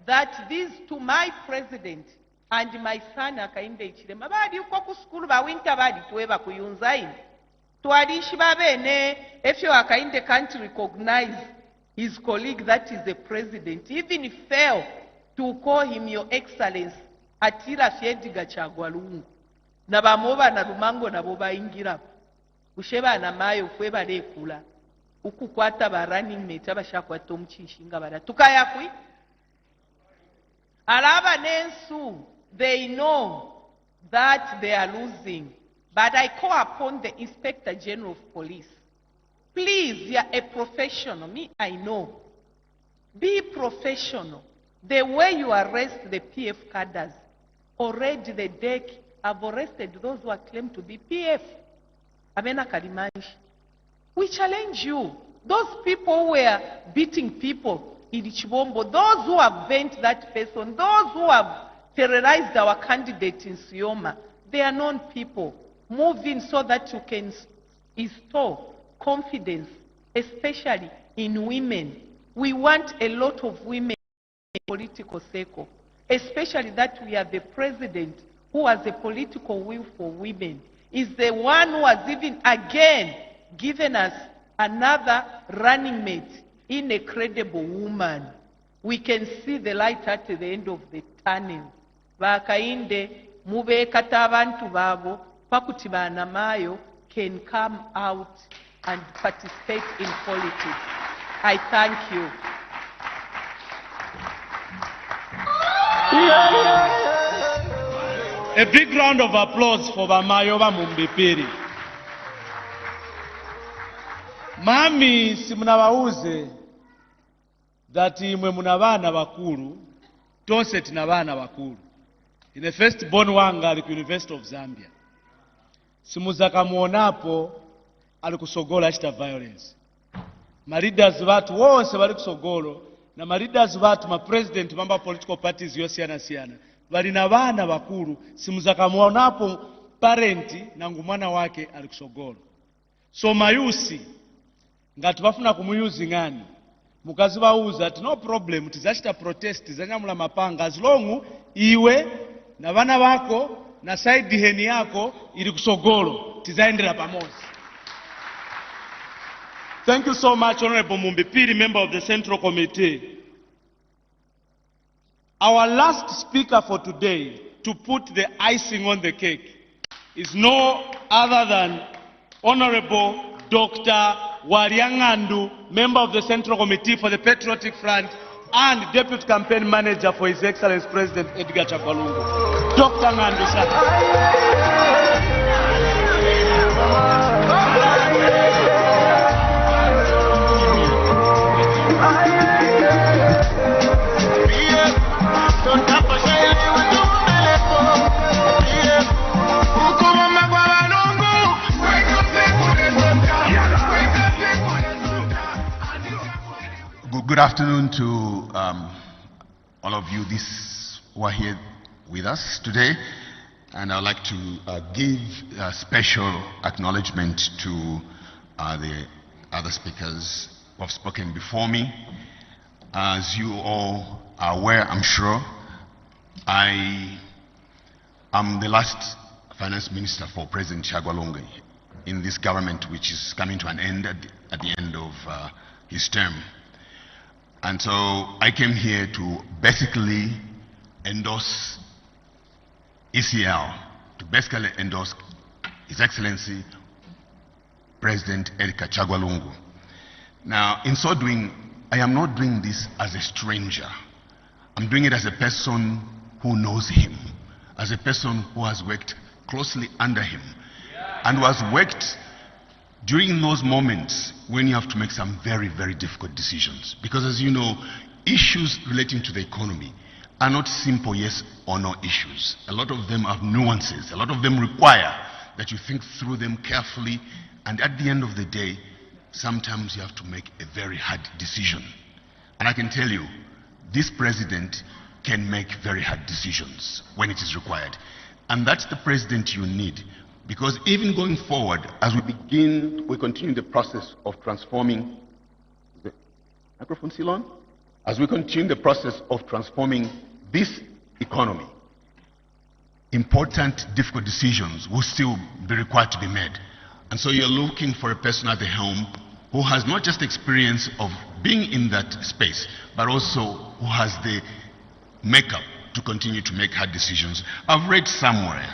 that these to my president and my son Akainde Ichilema badi uko ku school bawinta badi tuweba kuyunzaini. Tuadishi babene efyo Akainde can't recognize his colleague that is the president, even fail to call him your excellence Atila Fiediga Chagwalungu. Na bamoba na Rumango na boba ingira. Usheba na mayo kweba de kula. Ukukwata ba running mate abashakwa tomuchishinga bara. Tukaya kui? Alaba nensu, they know that they are losing. But I call upon the Inspector General of Police. Please, you are a professional. Me, I know. Be professional. The way you arrest the PF cadres, already the DEC have arrested those who are claimed to be PF. Amena Kalimanji. We challenge you. Those people who were beating people in Chibombo, those who have bent that person, those who have terrorized our candidate in Sioma, they are known people. Move in so that you can install confidence, especially in women. We want a lot of women in political circle, especially that we have the president who has a political will for women, is the one who has even again given us another running mate in a credible woman. We can see the light at the end of the tunnel. Bakainde mubekata abantu babo pakuti bana mayo can come out and participate in politics. I thank you. A big round of applause for Bamayo Mumbipiri. Mami simunabauze that imwe munabana bakuru, tonse tina bana bakuru. In the first born wanga ali ku University of Zambia. Simuzaka muonapo ali kusogola chita violence. Ma leaders batu wose bali kusogolo na ma leaders batu ma president mamba political parties yosiana siana. Bali na bana bakuru simuzaka muonapo parenti na ngumwana wake ali kusogolo. So mayusi ngati bafuna kumuyuzi ngani mukazi bauza ati no problem tizachita protest zanyamula mapanga as long iwe na bana bako na side heni yako ili kusogolo tizaendera pamoja. Thank you so much, Honorable Mumbipiri, member of the Central Committee. Our last speaker for today to put the icing on the cake is no other than Honorable Dr. Wariangandu, member of the Central Committee for the Patriotic Front and Deputy Campaign Manager for His Excellency President Edgar Chagwalungu. Dr. Ngandu, sir. Good afternoon to all of you who are here with us today, and I'd like to give a special acknowledgement to the other speakers who have spoken before me. As you all are aware, I'm sure, I am the last finance minister for President Chagwalungu in this government, which is coming to an end at the end of his term. And so I came here to basically endorse ECL, to basically endorse His Excellency President Edgar Chagwalungu. Now, in so doing, I am not doing this as a stranger. I'm doing it as a person who knows him, as a person who has worked closely under him, and who has worked during those moments when you have to make some very, very difficult decisions. Because as you know, issues relating to the economy are not simple yes or no issues. A lot of them have nuances. A lot of them require that you think through them carefully, and at the end of the day, sometimes you have to make a very hard decision. And I can tell you, this president can make very hard decisions when it is required. And that's the president you need. Because even going forward, as we continue the process of transforming Microphone still on? As we continue the process of transforming this economy, important, difficult decisions will still be required to be made. And so you're looking for a person at the helm who has not just experience of being in that space, but also who has the makeup to continue to make hard decisions. I've read somewhere,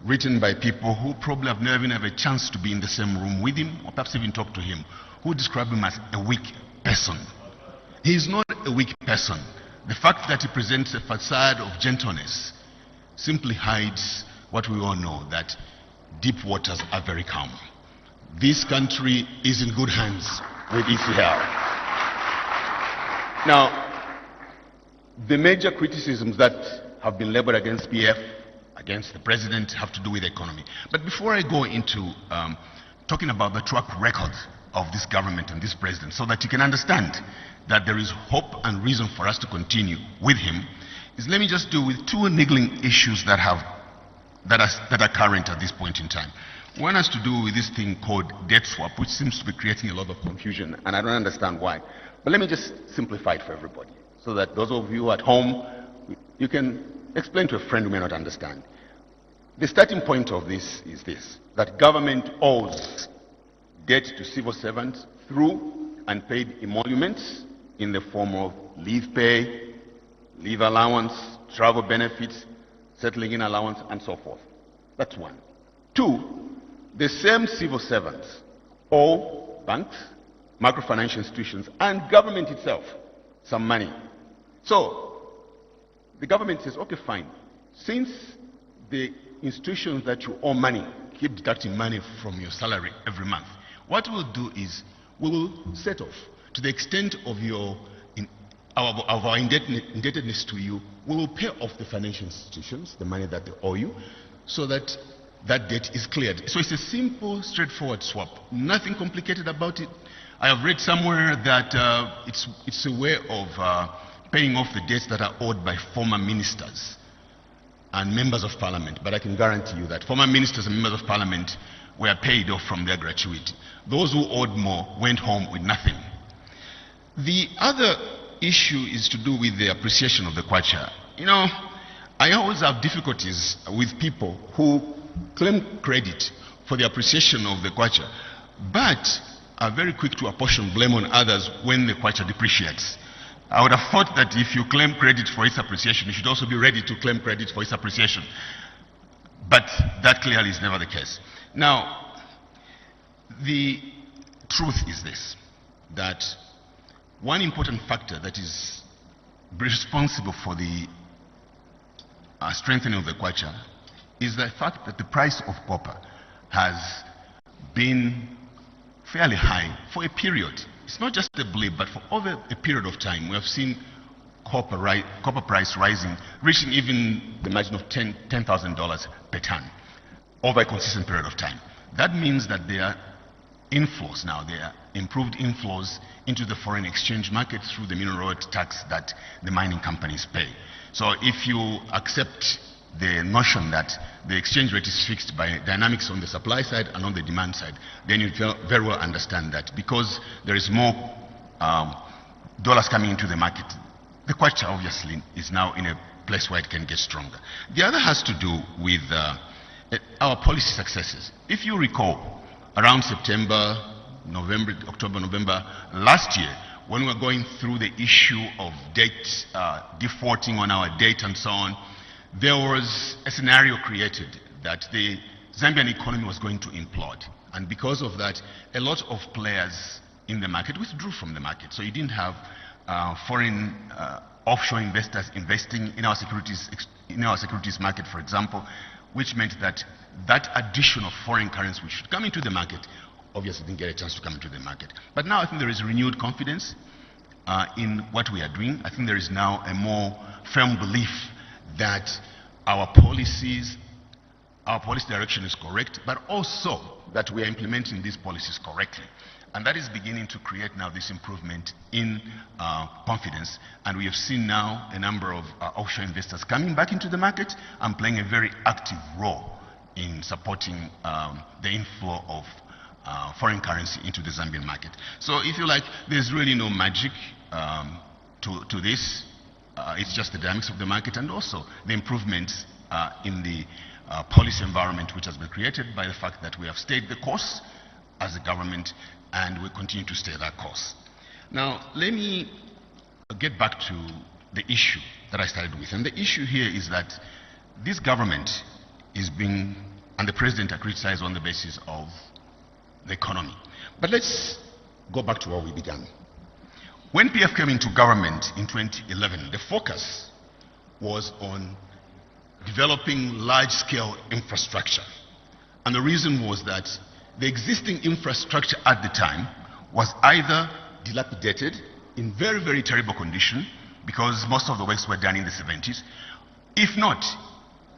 written by people who probably have never even had a chance to be in the same room with him, or perhaps even talk to him, who describe him as a weak person. He is not a weak person. The fact that he presents a facade of gentleness simply hides what we all know, that deep waters are very calm. This country is in good hands with ECL. Now, the major criticisms that have been leveled against PF, against the president, have to do with the economy. But before I go into talking about the track record of this government and this president, so that you can understand that there is hope and reason for us to continue with him, is let me just deal with two niggling issues that are current at this point in time. One has to do with this thing called debt swap, which seems to be creating a lot of confusion, and I don't understand why. But let me just simplify it for everybody, so that those of you at home, you can explain to a friend who may not understand. The starting point of this is this, that government owes debt to civil servants through unpaid emoluments in the form of leave pay, leave allowance, travel benefits, settling in allowance, and so forth. That's one. Two, the same civil servants owe banks, microfinancial institutions, and government itself some money. So, the government says, okay, fine. Since the institutions that you owe money keep deducting money from your salary every month, what we'll do is we will set off to the extent of our indebtedness to you. We will pay off the financial institutions the money that they owe you, so that that debt is cleared. So it's a simple, straightforward swap. Nothing complicated about it. I have read somewhere that it's a way of paying off the debts that are owed by former ministers and members of parliament. But I can guarantee you that former ministers and members of parliament were paid off from their gratuity. Those who owed more went home with nothing. The other issue is to do with the appreciation of the kwacha. You know, I always have difficulties with people who claim credit for the appreciation of the kwacha, but are very quick to apportion blame on others when the kwacha depreciates. I would have thought that if you claim credit for its appreciation, you should also be ready to claim credit for its appreciation. But that clearly is never the case. Now, the truth is this, that one important factor that is responsible for the strengthening of the kwacha is the fact that the price of copper has been fairly high for a period. It's not just a blip, but for over a period of time, we have seen copper price rising, reaching even the margin of $10,000 per ton over a consistent period of time. That means that there are inflows now, there are improved inflows into the foreign exchange market through the mineral royalty tax that the mining companies pay. So if you accept the notion that the exchange rate is fixed by dynamics on the supply side and on the demand side, then you very well understand that because there is more dollars coming into the market, the kwacha obviously is now in a place where it can get stronger. The other has to do with our policy successes. If you recall, around September, November, October, November last year, when we were going through the issue of debt, defaulting on our debt and so on, there was a scenario created that the Zambian economy was going to implode. And because of that, a lot of players in the market withdrew from the market. So you didn't have foreign offshore investors investing in our securities market, for example, which meant that that additional foreign currency which should come into the market obviously didn't get a chance to come into the market. But now I think there is renewed confidence in what we are doing. I think there is now a more firm belief that our policy direction is correct, but also that we are implementing these policies correctly. And that is beginning to create now this improvement in confidence. And we have seen now a number of offshore investors coming back into the market and playing a very active role in supporting the inflow of foreign currency into the Zambian market. So if you like, there's really no magic to this. It's just the dynamics of the market and also the improvements in the policy environment which has been created by the fact that we have stayed the course as a government and we continue to stay that course. Now, let me get back to the issue that I started with. And the issue here is that this government is being, and the president are criticized on the basis of the economy. But let's go back to where we began. When PF came into government in 2011, the focus was on developing large-scale infrastructure. And the reason was that the existing infrastructure at the time was either dilapidated, in very, very terrible condition, because most of the works were done in the 70s. If not,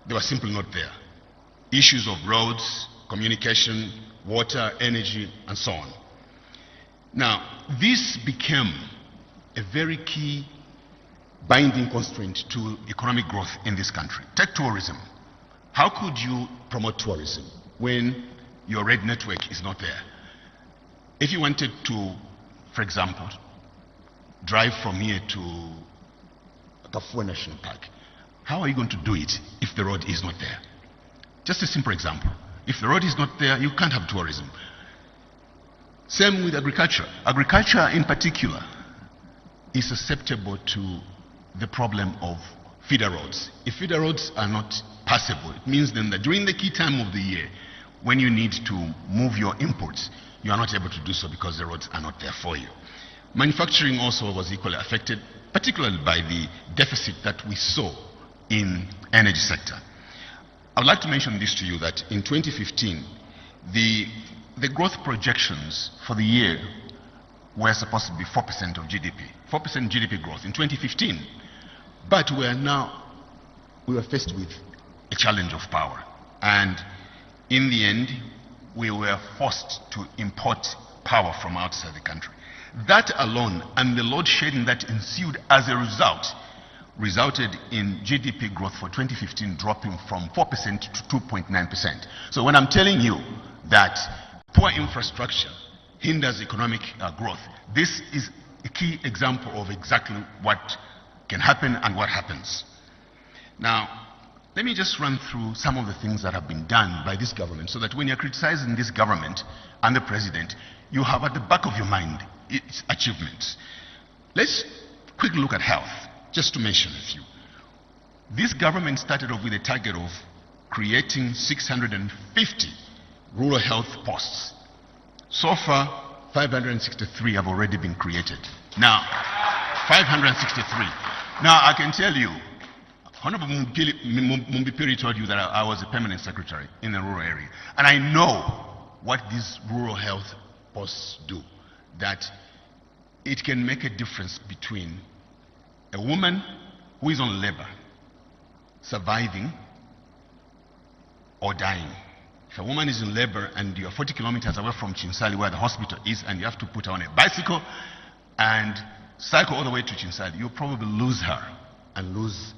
they were simply not there. Issues of roads, communication, water, energy, and so on. Now, this became a very key binding constraint to economic growth in this country. Take tourism. How could you promote tourism when your road network is not there? If you wanted to, for example, drive from here to Kafue National Park, how are you going to do it if the road is not there? Just a simple example. If the road is not there, you can't have tourism. Same with agriculture. Agriculture in particular is susceptible to the problem of feeder roads. If feeder roads are not passable, it means then that during the key time of the year, when you need to move your imports, you are not able to do so because the roads are not there for you. Manufacturing also was equally affected, particularly by the deficit that we saw in energy sector. I would like to mention this to you that in 2015, the growth projections for the year were supposed to be 4% of GDP, 4% GDP growth in 2015. But we were faced with a challenge of power. And in the end, we were forced to import power from outside the country. That alone and the load shedding that ensued as a result resulted in GDP growth for 2015 dropping from 4% to 2.9%. So when I'm telling you that poor infrastructure hinders economic growth, this is a key example of exactly what can happen and what happens. Now, let me just run through some of the things that have been done by this government so that when you're criticizing this government and the president, you have at the back of your mind its achievements. Let's quickly look at health, just to mention a few. This government started off with a target of creating 650 rural health posts. So far, 563 have already been created. Now, 563. Now, I can tell you, Honorable Mumbipiri told you that I was a permanent secretary in the rural area. And I know what these rural health posts do. That it can make a difference between a woman who is on labor, surviving, or dying. If a woman is in labor and you're 40 kilometers away from Chinsali where the hospital is and you have to put her on a bicycle and cycle all the way to Chinsali, you'll probably lose her and lose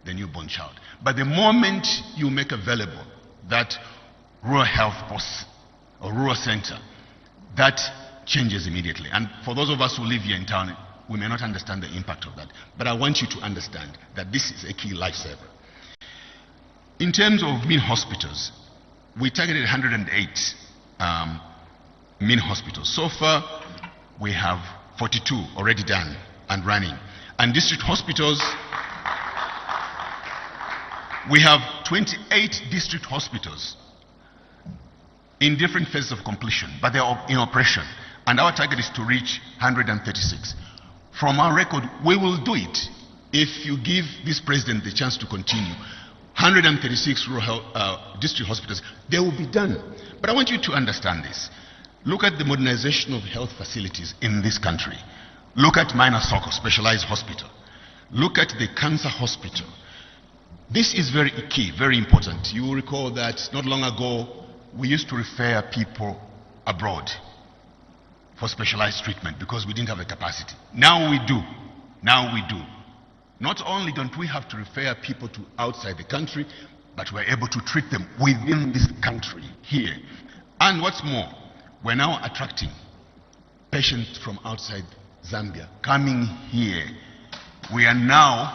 the newborn child. But the moment you make available that rural health post or rural center, that changes immediately. And for those of us who live here in town, we may not understand the impact of that. But I want you to understand that this is a key lifesaver. In terms of mean hospitals, we targeted 108 mean hospitals. So far, we have 42 already done and running. And district hospitals, we have 28 district hospitals in different phases of completion, but they are in operation. And our target is to reach 136. From our record, we will do it if you give this president the chance to continue. 136 rural health, district hospitals, they will be done. But I want you to understand this. Look at the modernization of health facilities in this country. Look at Minor Soko, specialized hospital. Look at the cancer hospital. This is very key, very important. You will recall that not long ago, we used to refer people abroad for specialized treatment because we didn't have the capacity. Now we do. Now we do. Not only don't we have to refer people to outside the country, but we're able to treat them within this country here. And what's more, We're now attracting patients from outside Zambia coming here. We are now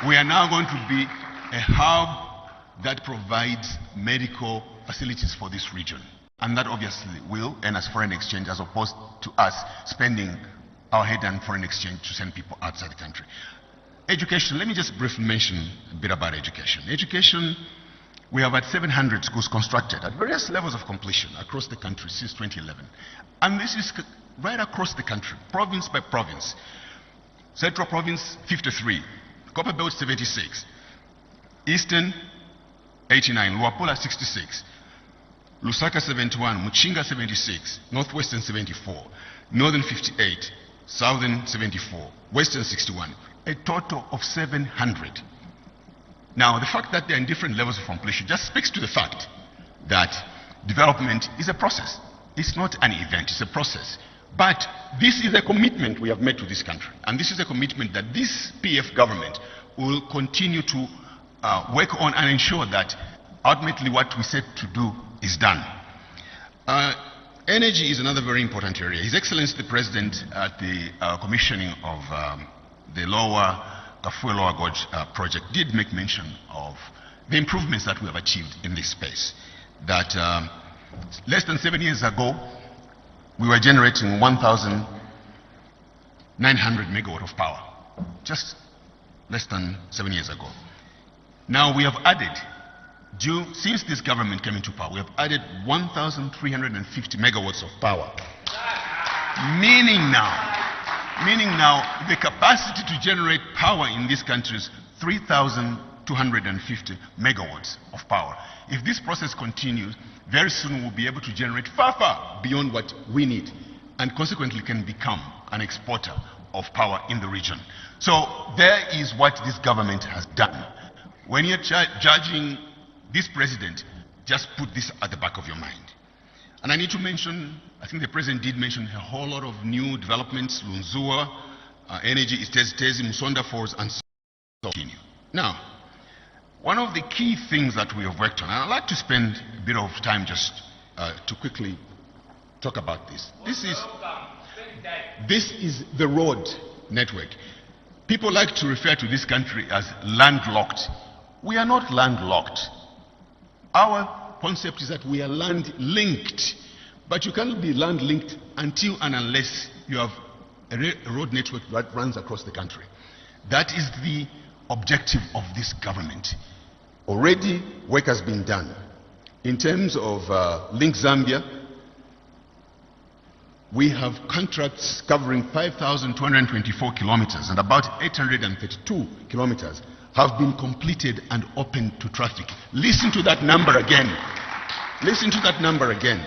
going to be a hub that provides medical facilities for this region. And that obviously will earn us foreign exchange as opposed to us spending our head-earned foreign exchange to send people outside the country. Education, let me just briefly mention a bit about education. Education, we have had 700 schools constructed at various levels of completion across the country since 2011. And this is right across the country, province by province. Central Province, 53. Copper Belt, 76. Eastern, 89. Luapula, 66. Lusaka, 71. Muchinga, 76. Northwestern, 74. Northern, 58. Southern, 74. Western, 61. A total of 700. Now, the fact that they're in different levels of completion just speaks to the fact that development is a process. It's not an event, it's a process. But this is a commitment we have made to this country. And this is a commitment that this PF government will continue to work on and ensure that ultimately what we set to do is done. Energy is another very important area. His Excellency the President at the commissioning of the Kafue Lower Gorge project did make mention of the improvements that we have achieved in this space. That less than 7 years ago, we were generating 1,900 megawatt of power, just less than 7 years ago. Now we have added, since this government came into power, we have added 1,350 megawatts of power. Meaning now the capacity to generate power in this country is 3,250 megawatts of power. If this process continues, very soon we'll be able to generate far, far beyond what we need, and consequently can become an exporter of power in the region. So there is what this government has done. When you're judging this president, just put this at the back of your mind. And I need to mention, I think the president did mention a whole lot of new developments, Lunzua, Energy, Tezi, Musonda Falls, and so on. Now, one of the key things that we have worked on, and I'd like to spend a bit of time just to quickly talk about this. This is the road network. People like to refer to this country as landlocked. We are not landlocked. Our concept is that we are land-linked. But you cannot be land-linked until and unless you have a road network that runs across the country. That is the objective of this government. Already work has been done. In terms of Link Zambia, we have contracts covering 5,224 kilometers, and about 832 kilometers have been completed and open to traffic. Listen to that number again. Listen to that number again.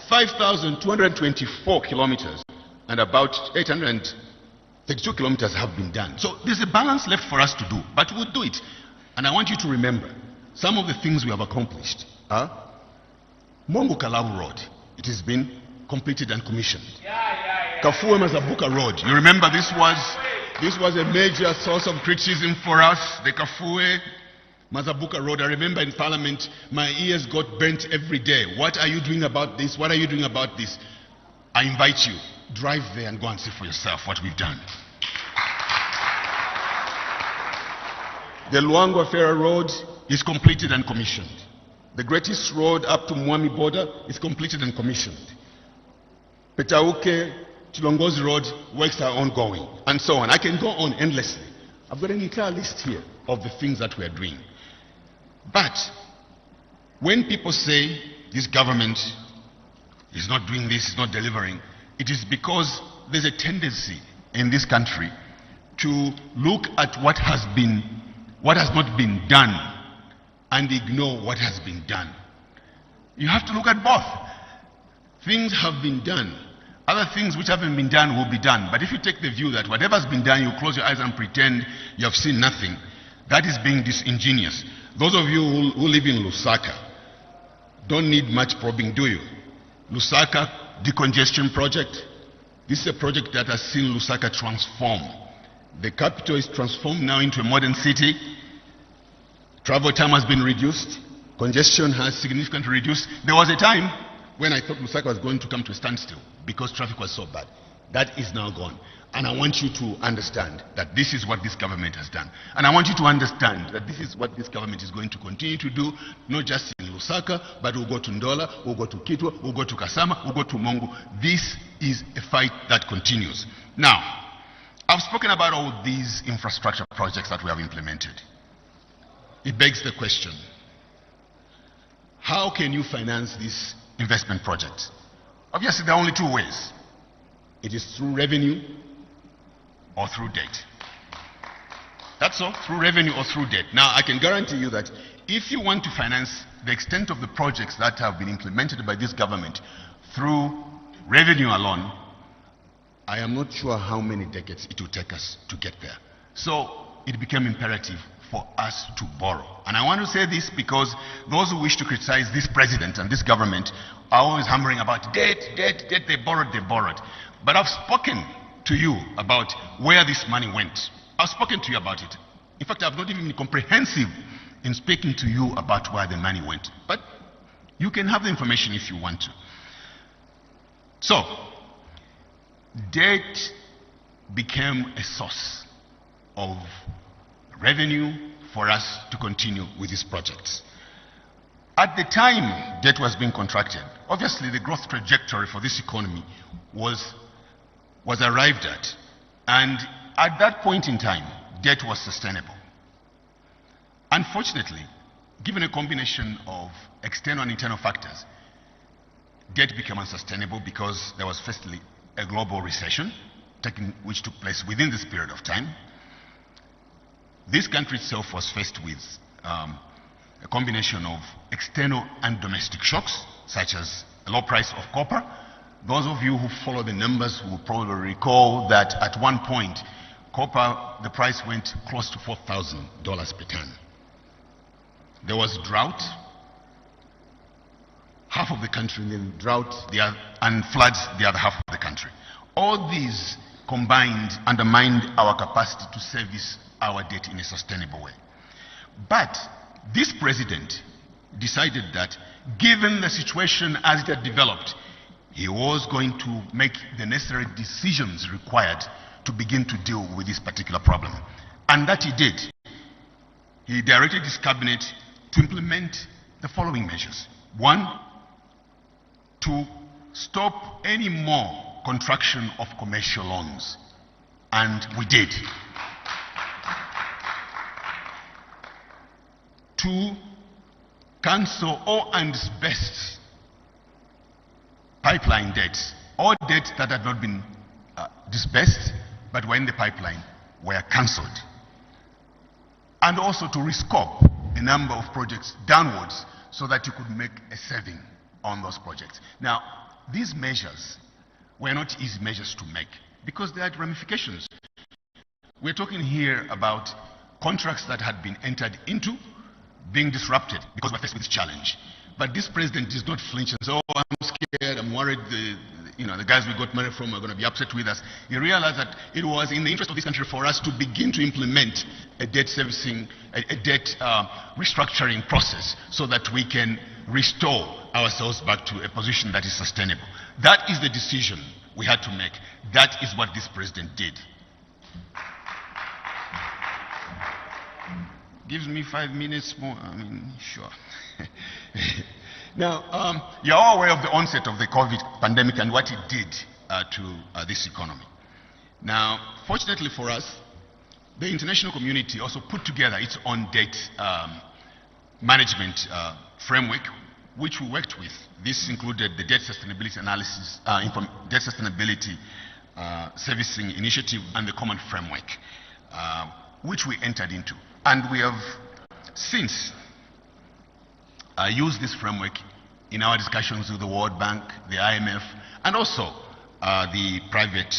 5,224 kilometers and about 832 kilometers have been done. So there's a balance left for us to do, but we'll do it. And I want you to remember some of the things we have accomplished. Mongo Kalabu Road, it has been completed and commissioned. Kafue Mazabuka Road, you remember this was a major source of criticism for us, the Kafue Mazabuka Road. I remember in Parliament, my ears got bent every day. What are you doing about this? What are you doing about this? I invite you, drive there and go and see for yourself what we've done. The Luangwa-Fera Road is completed and commissioned. The greatest road up to Mwami border is completed and commissioned. Petauke, Chilongozi Road, works are ongoing, and so on. I can go on endlessly. I've got an entire list here of the things that we are doing. But when people say this government is not doing this, is not delivering, it is because there's a tendency in this country to look at what has not been done and ignore what has been done. You have to look at both. Things have been done. Other things which haven't been done will be done. But if you take the view that whatever's been done, you close your eyes and pretend you have seen nothing, that is being disingenuous. Those of you who live in Lusaka don't need much probing, do you? Lusaka decongestion project. This is a project that has seen Lusaka transform. The capital is transformed now into a modern city. Travel time has been reduced. Congestion has significantly reduced. There was a time when I thought Lusaka was going to come to a standstill because traffic was so bad. That is now gone. And I want you to understand that this is what this government has done. And I want you to understand that this is what this government is going to continue to do, not just in Lusaka, but we'll go to Ndola, we'll go to Kitwe, we'll go to Kasama, we'll go to Mongu. This is a fight that continues. Now, I've spoken about all these infrastructure projects that we have implemented. It begs the question, how can you finance these investment projects? Obviously, there are only two ways. It is through revenue or through debt. That's all, through revenue or through debt. Now, I can guarantee you that if you want to finance the extent of the projects that have been implemented by this government through revenue alone, I am not sure how many decades it will take us to get there. So it became imperative for us to borrow. And I want to say this because those who wish to criticize this president and this government are always hammering about debt, they borrowed. But I've spoken to you about where this money went. I've spoken to you about it. In fact, I've not even been comprehensive in speaking to you about where the money went. But you can have the information if you want to. So, debt became a source of revenue for us to continue with these projects. At the time debt was being contracted, obviously the growth trajectory for this economy was arrived at. And at that point in time, debt was sustainable. Unfortunately, given a combination of external and internal factors, debt became unsustainable because there was firstly a global recession, which took place within this period of time. This country itself was faced with a combination of external and domestic shocks, such as a low price of copper. Those of you who follow the numbers will probably recall that at one point, copper, the price went close to $4,000 per ton. There was drought, half of the country in the drought, and floods the other half of the country. All these combined undermined our capacity to service our debt in a sustainable way. But this president decided that given the situation as it had developed, he was going to make the necessary decisions required to begin to deal with this particular problem. And that he did. He directed his cabinet to implement the following measures. One, to stop any more contraction of commercial loans. And we did. To cancel all undisbursed pipeline debts, all debts that had not been disbursed but were in the pipeline were cancelled. And also to rescope a number of projects downwards so that you could make a saving on those projects. Now, these measures were not easy measures to make because they had ramifications. We're talking here about contracts that had been entered into being disrupted because we're faced with this challenge. But this president does not flinch and say, oh, I'm scared, I'm worried, the guys we got money from are going to be upset with us. He realized that it was in the interest of this country for us to begin to implement a debt servicing, a debt restructuring process so that we can restore ourselves back to a position that is sustainable. That is the decision we had to make. That is what this president did. Gives me 5 minutes more, sure. Now, you're all aware of the onset of the COVID pandemic and what it did to this economy. Now, fortunately for us, the international community also put together its own debt management framework, which we worked with. This included the debt sustainability analysis, debt sustainability servicing initiative, and the common framework, which we entered into. And we have since used this framework in our discussions with the World Bank, the IMF, and also the private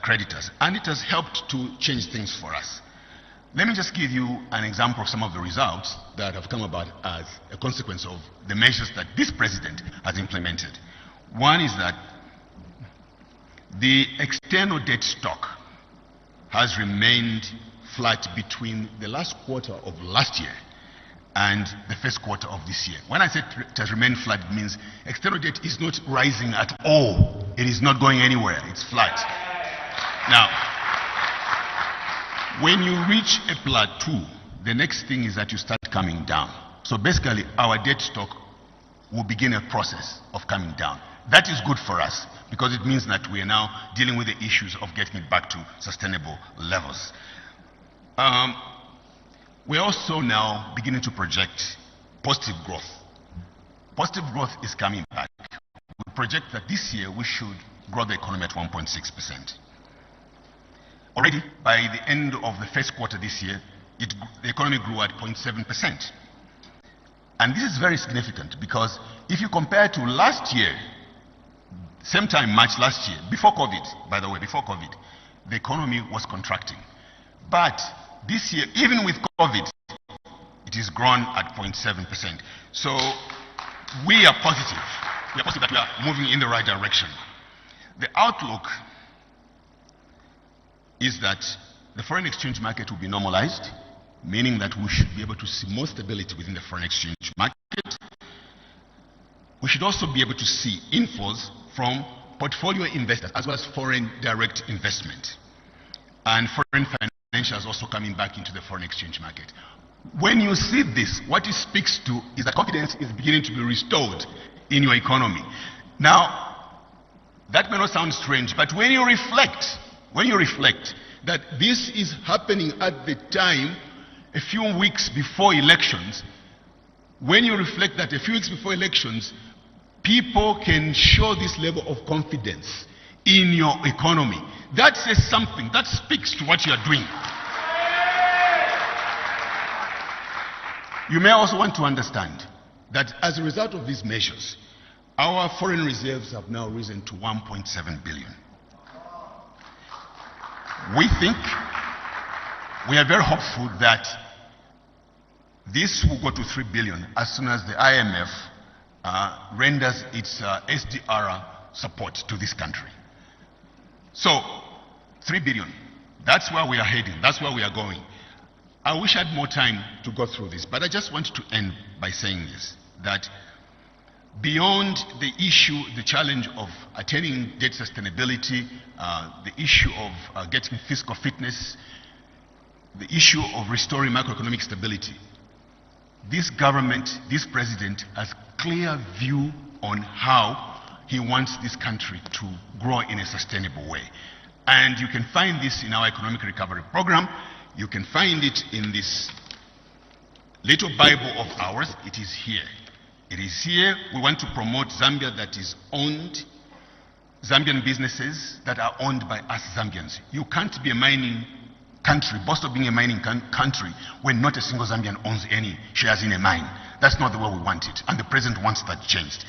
creditors. And it has helped to change things for us. Let me just give you an example of some of the results that have come about as a consequence of the measures that this president has implemented. One is that the external debt stock has remained flat between the last quarter of last year and the first quarter of this year. When I said it has remained flat, it means external debt is not rising at all. It is not going anywhere. It's flat. Now, when you reach a plateau, the next thing is that you start coming down. So basically, our debt stock will begin a process of coming down. That is good for us because it means that we are now dealing with the issues of getting it back to sustainable levels. We're also now beginning to project positive growth. Positive growth is coming back. We project that this year we should grow the economy at 1.6%. Already, by the end of the first quarter this year, the economy grew at 0.7%. And this is very significant because if you compare to last year, same time, March last year, before COVID, by the way, before COVID, the economy was contracting. But this year, even with COVID, it is grown at 0.7%. So we are positive. We are positive that we are moving in the right direction. The outlook is that the foreign exchange market will be normalized, meaning that we should be able to see more stability within the foreign exchange market. We should also be able to see inflows from portfolio investors as well as foreign direct investment. And foreign financials also coming back into the foreign exchange market. When you see this, what it speaks to is that confidence is beginning to be restored in your economy. Now, that may not sound strange, but when you reflect that this is happening at the time, a few weeks before elections, when you reflect that a few weeks before elections, people can show this level of confidence in your economy. That says something, that speaks to what you are doing. You may also want to understand that as a result of these measures, our foreign reserves have now risen to 1.7 billion. We think, we are very hopeful that this will go to 3 billion as soon as the IMF renders its SDR support to this country. So, 3 billion, that's where we are heading, that's where we are going. I wish I had more time to go through this, but I just want to end by saying this, that beyond the issue, the challenge of attaining debt sustainability, the issue of getting fiscal fitness, the issue of restoring macroeconomic stability, this government, this president has clear view on how he wants this country to grow in a sustainable way. And you can find this in our economic recovery program. You can find it in this little Bible of ours. It is here. It is here. We want to promote Zambia that is owned, Zambian businesses that are owned by us Zambians. You can't be a mining country, boast of being a mining country, when not a single Zambian owns any shares in a mine. That's not the way we want it, and the president wants that changed.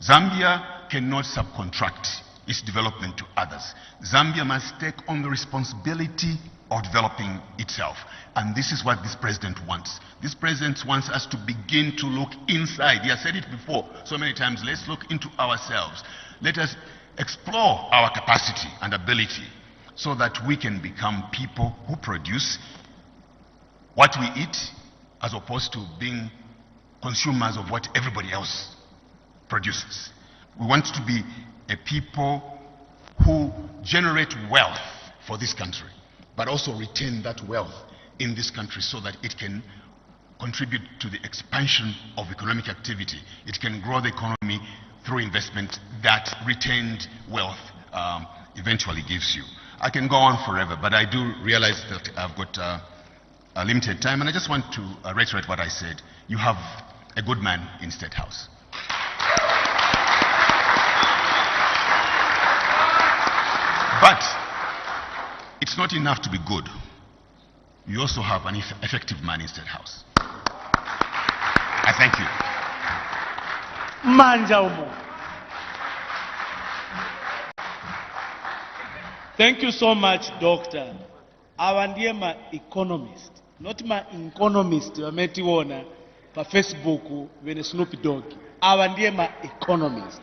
Zambia cannot subcontract its development to others. Zambia must take on the responsibility of developing itself. And this is what this president wants. This president wants us to begin to look inside. He has said it before so many times. Let's look into ourselves. Let us explore our capacity and ability so that we can become people who produce what we eat as opposed to being consumers of what everybody else produces. We want to be a people who generate wealth for this country, but also retain that wealth in this country so that it can contribute to the expansion of economic activity. It can grow the economy through investment that retained wealth eventually gives you. I can go on forever, but I do realize that I've got a limited time, and I just want to reiterate what I said. You have a good man in State House. But it's not enough to be good. You also have an effective man in State House. I thank you. Thank you so much, Doctor. Awa ndiye ma economist, not ma economist wametiona pa Facebook when Snoop Dogg. Awa ndiye ma economist.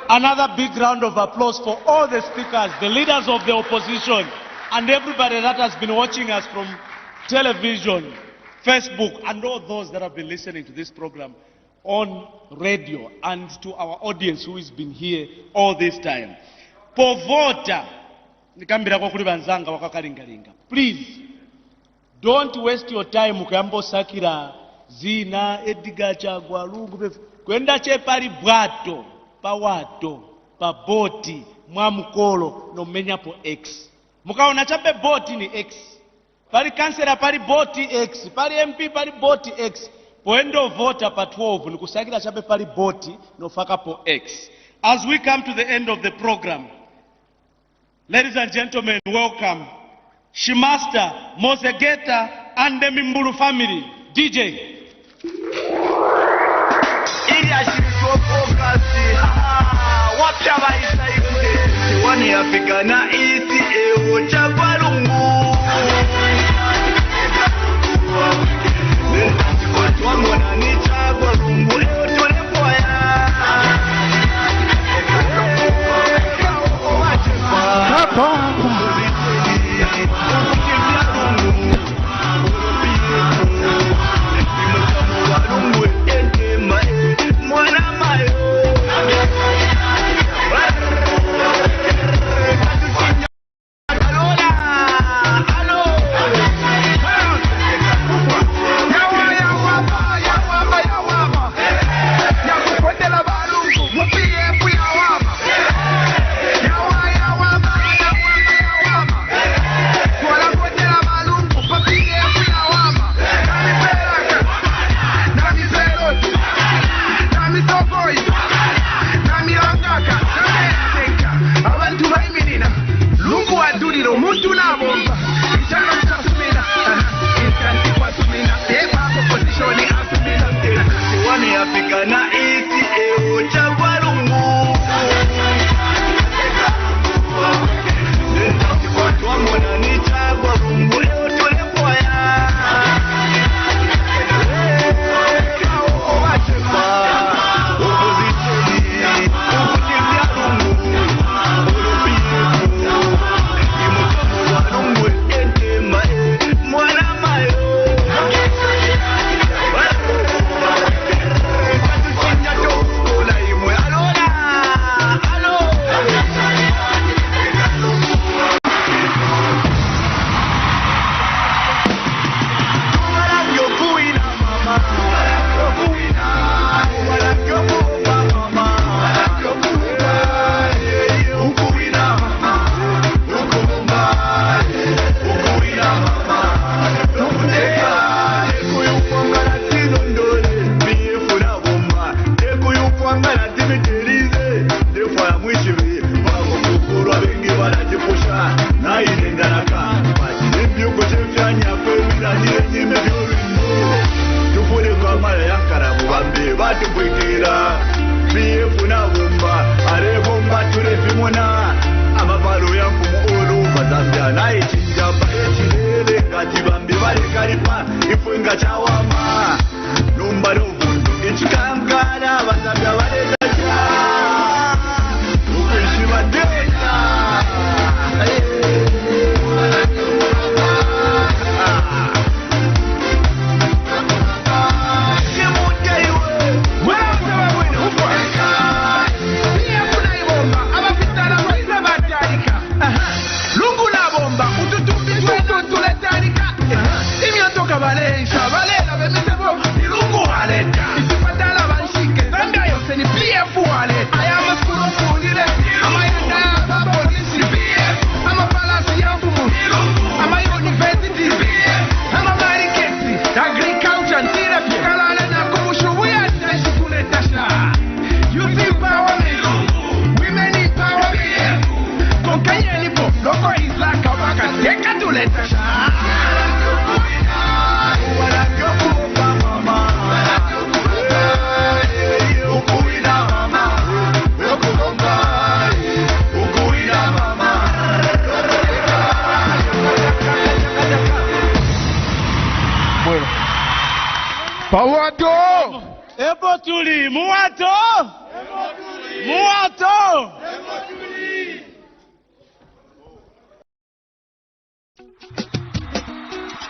Another big round of applause for all the speakers, the leaders of the opposition, and everybody that has been watching us from television, Facebook, and all those that have been listening to this program on radio, and to our audience who has been here all this time. Povota, please, don't waste your time mukayambo sakira zina ediga chagwa lungu kwenda che pali bwato pawato pa boti mwamukolo no menya po X mukaona chape boti ni X pali kansela pali boti X pali MP pali boti X poendo vota pa 12 ni kusakira chape pali boti no faka po X. As we come to the end of the program, ladies and gentlemen, welcome Shimasta, Mozegeta, and the Mimbulu family. DJ.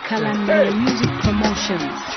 Kalamia Music Promotion. Productions.